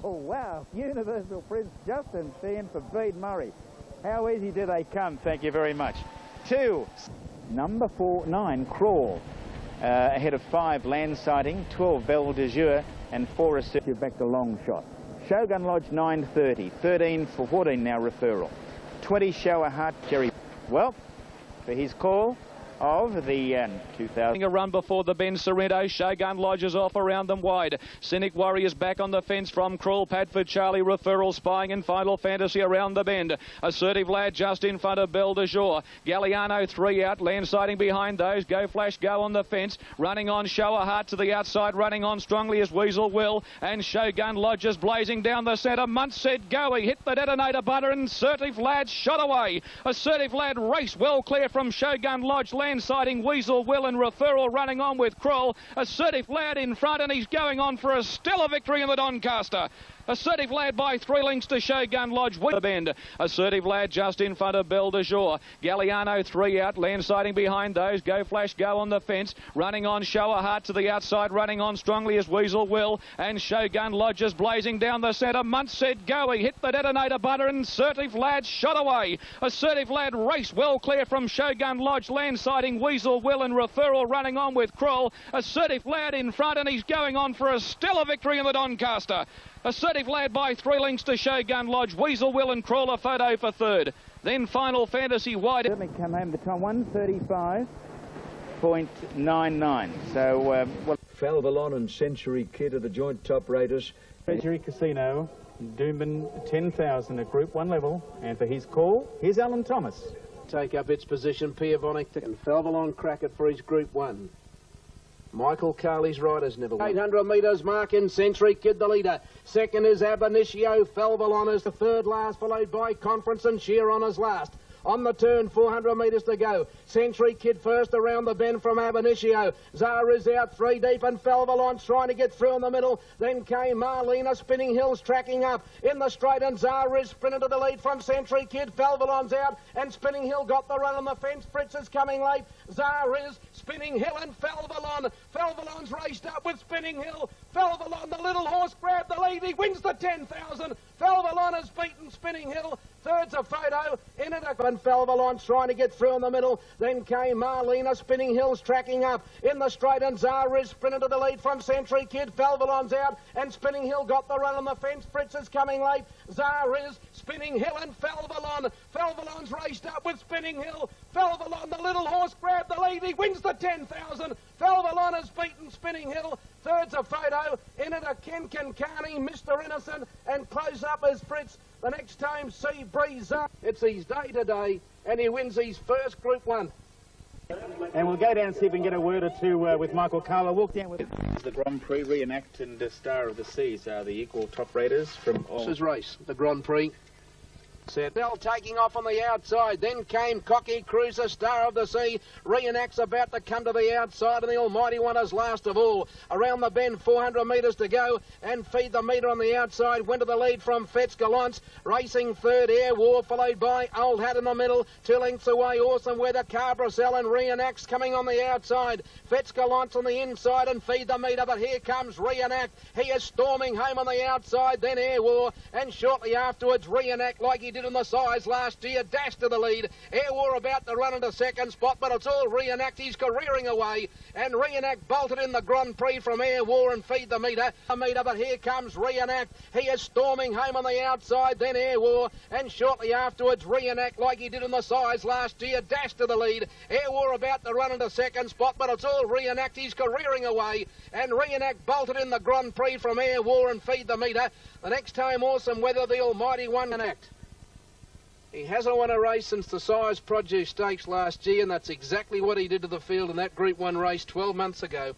Oh, wow. Universal Prince Justin Sheehan for Bede Murray. How easy do they come? Thank you very much. 2. Number 9, Crawl. Ahead of 5, Land Sighting, 12, Belle de Jour, and 4 assist you back to Long Shot. Shogun Lodge 9.30, 13 for 14 now Referral. 20 Shower Heart Jerry. Well, for his call of the 2000. A run before the bend, Sorrento. Shogun Lodge is off around them wide. Cynic Warriors back on the fence from Crawl. Padford Charlie, Referral, Spying and Final Fantasy around the bend. Assertive Lad just in front of Belle de Jour. Galliano 3 out. Land Sighting behind those. Go Flash Go on the fence. Running on Shower Heart to the outside. Running on strongly as Weasel Will. And Shogun Lodge is blazing down the centre. Muntz said go. He hit the detonator butter and Assertive Lad shot away. Assertive Lad race well clear from Shogun Lodge. Land Sighting, Weasel Will and Referral running on with Kroll. Assertive Lad in front and he's going on for a stellar victory in the Doncaster. Assertive Lad by 3 lengths to Shogun Lodge with the bend. Assertive Lad just in front of Belle de Jour. Galliano 3 out. Land Sighting behind those. Go Flash Go on the fence. Running on Shower Heart to the outside. Running on strongly as Weasel Will. And Shogun Lodge is blazing down the centre. Muntz said go. He hit the detonator butter and Assertive Lad shot away. Assertive Lad race well clear from Shogun Lodge. Land Sighting, Weasel Will and Referral running on with Kroll. Assertive Lad in front and he's going on for a stellar victory in the Doncaster. Assertive Lad by 3 lengths to Shogun Lodge. Weasel Will and Crawler photo for third. Then Final Fantasy wide. Certainly come home the time 1:35.99. So well, Falvalon and Century Kid are the joint top raters. Century Casino, Doomben 10,000 at Group 1 level, and for his call, here's Alan Thomas. Take up its position, Piavonic and Falvalon Cracket for his Group 1. Michael Carley's riders never won. 800 metres, mark in Century Kid the leader. Second is Ab Initio. Falvalon is the third last, followed by Conference and Sheeran as last. On the turn, 400 metres to go. Century Kid first around the bend from Ab Initio. Zara is out 3 deep and Falvalon's trying to get through in the middle. Then came Marlena. Spinning Hills tracking up in the straight and Zara is sprinted to the lead from Century Kid. Falvalon's out and Spinning Hill got the run on the fence. Fritz is coming late. Zara is Spinning Hill and Falvalon. Falvalon's raced up with Spinning Hill. Falvalon, the little horse, grabbed the lead. He wins the 10,000. Falvalon has beaten Spinning Hill. Third's a photo in it. And Falvalon's trying to get through in the middle. Then came Marlena. Spinning Hills tracking up in the straight and Zara is sprinted to the lead from Century Kid. Falvalon's out and Spinning Hill got the run on the fence. Fritz is coming late. Zara is Spinning Hill and Falvalon. Falvalon's raced up with Spinning Hill. Falvalon, the little horse, grabbed the lead. He wins the 10,000. Falvalon has beaten Spinning Hill. Third's a photo in it. A Ken Kankani, Mr. Innocent, and close up as Fritz. The next time, Sea Breeze up. It's his day today, and he wins his first Group 1. And we'll go down and see if we can get a word or two with Michael Carla. Walk down with the Grand Prix. Reenact and Star of the Seas are the equal top raters from all. This is race, the Grand Prix. Set Bell taking off on the outside. Then came Cocky Cruiser, Star of the Sea. Reenact's about to come to the outside, and the Almighty One is last of all. Around the bend, 400 metres to go, and Feed the Meter on the outside. Went to the lead from Fetz Gallants. Racing third, Air War, followed by Old Hat in the middle. 2 lengths away, Awesome Weather, Carbracel and Reenact's coming on the outside. Fetz Gallants on the inside and Feed the Meter, but here comes Reenact. He is storming home on the outside, then Air War, and shortly afterwards Reenact, like he did in the size last year, dashed to the lead. Air War about to run into second spot, but it's all Reenact. He's careering away, and Reenact bolted in the Grand Prix from Air War and Feed the Meter. But here comes Reenact. He is storming home on the outside, then Air War, and shortly afterwards Reenact, like he did in the size last year, dashed to the lead. Air War about to run into second spot, but it's all Reenact. He's careering away, and Reenact bolted in the Grand Prix from Air War and Feed the Meter. The next time, Awesome Weather, the almighty one, Reenact. He hasn't won a race since the Size Produce Stakes last year, and that's exactly what he did to the field in that Group 1 race 12 months ago,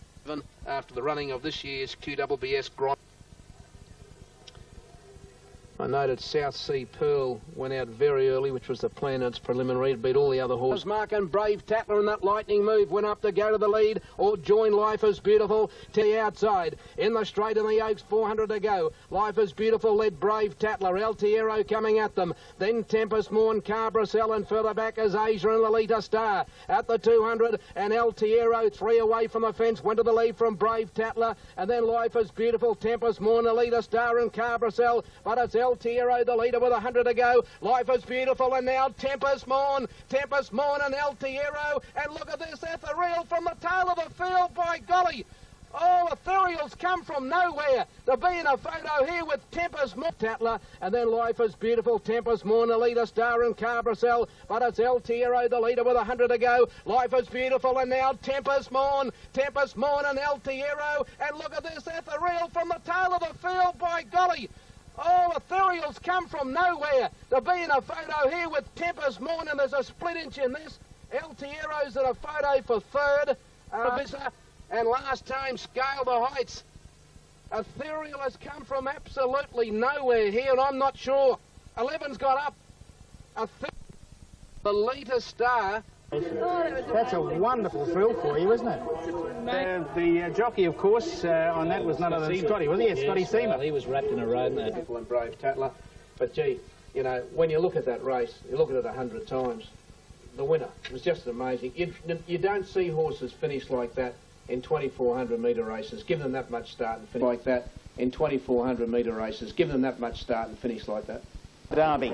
after the running of this year's QWBS Grand. I noted South Sea Pearl went out very early, which was the plan in its preliminary. It beat all the other horses. Mark and Brave Tatler in that lightning move went up to go to the lead, or join Life is Beautiful to the outside. In the straight in the Oaks, 400 to go. Life is Beautiful led Brave Tatler. El Tierro coming at them. Then Tempest Morn, Carbracel, and further back is Asia and Lolita Star. At the 200, and El Tierro, 3 away from the fence, went to the lead from Brave Tatler. And then Life is Beautiful, Tempest Morn, Lolita Star, and Carbracel. But it's El Tierro, the leader, with 100 to go. Life is Beautiful, and now Tempest Morn and El Tierro. And look at this, that's a reel from the tail of the field, by golly. Oh, Ethereal's come from nowhere to be in a photo here with Tempest Morn, Tatler, and then Life is Beautiful, Tempest Morn, Lolita Star, and Carbracel. But it's El Tierro, the leader, with 100 to go. Life is Beautiful, and now Tempest Morn and El Tierro. And look at this, that's a reel from the tail of the field, by golly. Oh, Ethereal's come from nowhere to be in a photo here with Tempest Morn, and there's a split inch in this. El Tierro's in a photo for third. And last time, Scale the Heights. Ethereal has come from absolutely nowhere here, and I'm not sure. 11's got up. The Lolita Star. That's a wonderful thrill for you, isn't it? The jockey, of course, on that was none other than Scotty, was he? Yes, Scotty Seamer. He was wrapped in a road, and Brave Tatler. But gee, you know, when you look at that race, you look at it 100 times, the winner was just amazing. You don't see horses finish like that in 2,400 metre races. Give them that much start and finish like that in 2,400 metre races. Give them that much start and finish like that. Derby.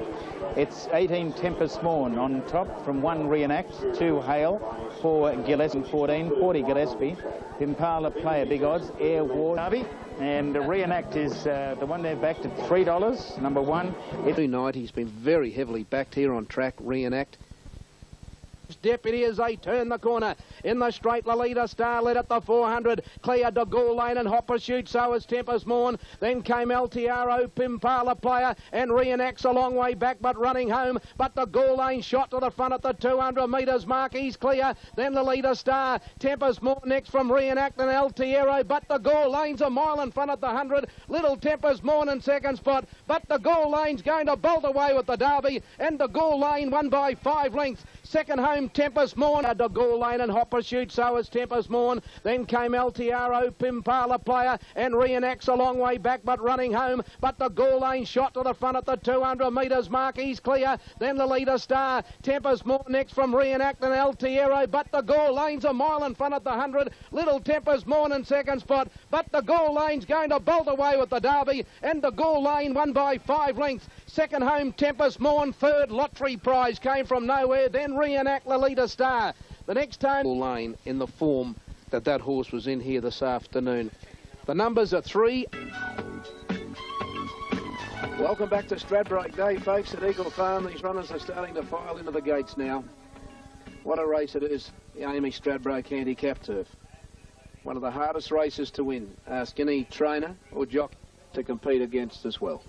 It's 18 Tempest Morn on top from 1 Reenact, 2 Hale, 4 Gillespie, 14 40 Gillespie. Impala Player big odds, Air War Derby. And Reenact is the one there backed at $3, number 1. Tonight he's been very heavily backed here on track, Reenact. Deputy as they turn the corner. In the straight, Lolita Star led at the 400. Clear de Gaulle Lane and Hopper Shoot, so is Tempest Morn. Then came El Tierro, Pimpala Player, and Reenact's a long way back, but running home. But the Gaulle Lane shot to the front at the 200 metres mark. He's clear. Then Lolita Star. Tempest Morn next from Reenact and El Tierro, but the Gaulle Lane's a mile in front at the 100. Little Tempest Morn in second spot, but the Gaulle Lane's going to bolt away with the Derby, and the Gaulle Lane won by 5 lengths. Second home, Tempest Morn. De Gaulle Lane and Hopper Shoot, so is Tempest Morn. Then came El Tierro, Pimpala Player, and Reenact's a long way back, but running home. But the Gaulle Lane shot to the front at the 200 metres mark. He's clear. Then Lolita Star. Tempest Morn next from Reenact and El Tierro, but the Gaulle Lane's a mile in front at the 100. Little Tempest Morn in second spot, but the Gaulle Lane's going to bolt away with the Derby, and the Gaulle Lane won by 5 lengths. Second home, Tempest Morn. Third, Lottery Prize came from nowhere. Then Reenact, Lolita Star. The next time, Lane in the form that horse was in here this afternoon. The numbers are 3. Welcome back to Stradbroke Day, folks, at Eagle Farm. These runners are starting to file into the gates now. What a race it is, the Amy Stradbroke Handicap Turf. One of the hardest races to win. Ask any trainer or jockey to compete against as well.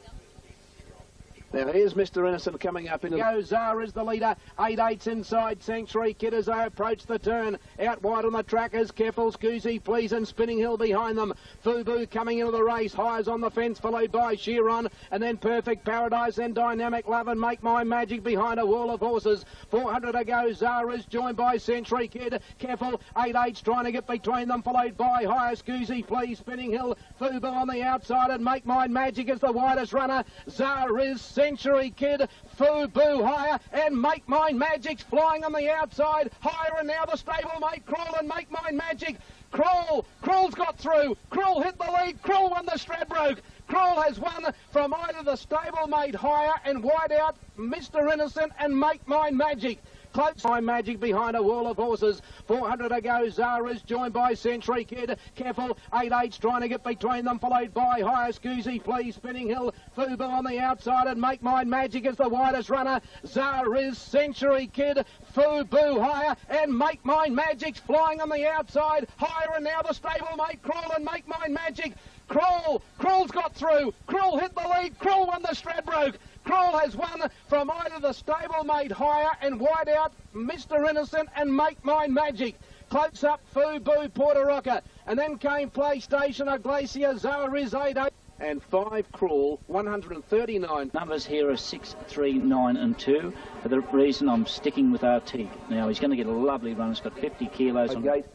Now here's Mr. Innocent coming up into the... Zara is the leader. 8/8's inside. Sanctuary Kid as they approach the turn. Out wide on the track is Careful, Scoozy, Please, and Spinning Hill behind them. Fubu coming into the race. Highs on the fence, followed by Chiron, and then Perfect Paradise, and Dynamic Love, and Make My Magic behind a wall of horses. 400 to go. Zara is joined by Century Kid. Careful, 8/8's trying to get between them, followed by Higher, Scoozy, Please, Spinning Hill, Fubu on the outside, and Make My Magic is the widest runner. Zara is Century Kid, Fubu higher, and Make Mine Magic's flying on the outside, higher, and now the stablemate Crawl and Make Mine Magic. Crawl's got through. Crawl hit the lead. Crawl won the Stradbroke. Crawl has won from either the stablemate Higher and wide out Mr. Innocent and Make Mine Magic. Close Mine Magic behind a wall of horses. 400 to go. Zara's joined by Century Kid. Careful. 8-8's trying to get between them, followed by Higher Scoozy, Please, Spinning Hill, Fubu on the outside, and Make Mine Magic is the widest runner. Zara's, Century Kid, Fubu higher, and Make Mine Magic's flying on the outside, higher, and now the stablemate Crawl and Make Mine Magic. Crawl's got through. Crawl hit the lead. Crawl won the Stradbroke. Crawl has won from either the stablemate Higher and wide out Mr. Innocent and Make Mine Magic. Close up Fubu, Porter Rocker, and then came PlayStation, Glacier, Zara's 8-8. And 5 Crawl, 139. Numbers here are 6, 3, 9 and 2. For the reason I'm sticking with Artigue. Now he's going to get a lovely run. It's got 50 kilos on it.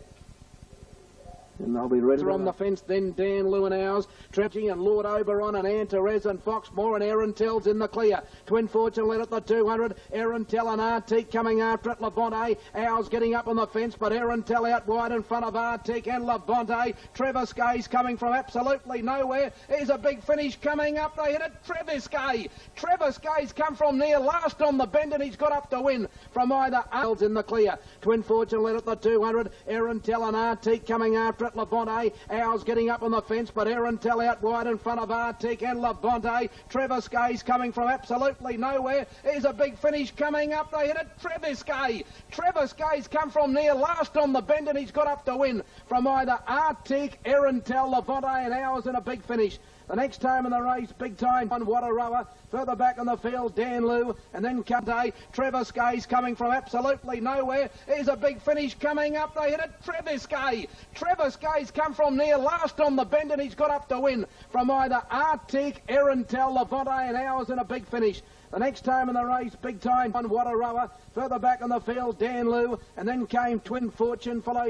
And they'll be ready. On the fence, then Dan Lewinow's, Trepchy and Lord Oberon and Antares and Foxmore and Aaron Tell's in the clear. Twin Fortune led at the 200. Aaron Tell and Artique coming after it. Levante, Owls getting up on the fence, but Aaron Tell out wide in front of Artique and Levante. Trevor Skay's coming from absolutely nowhere. Here's a big finish coming up. They hit it. Trevor Skay's come from near last on the bend, and he's got up to win from either Owls in the clear. Twin Fortune led at the 200. Aaron Tell and Artique coming after it. Levante, Owls getting up on the fence, but Aaron Tell out wide in front of Artique and Levante. Trevor Skay's coming from absolutely nowhere. Here's a big finish coming up. They hit it. Trevor Skay's come from near last on the bend, and he's got up to win from either Artique, Aaron Tell, Levante and Owls in a big finish. The next time in the race, big time on Wadarawa. Further back on the field, Dan Lew, and then Day. Trevor Skay's coming from absolutely nowhere. Here's a big finish coming up. They hit it. Trevor Skay's come from near last on the bend, and he's got up to win from either Artique, Aaron Tell, Levante and Owls in a big finish. The next time in the race, big time on Wadarawa. Further back on the field, Dan Lew, and then came Twin Fortune, followed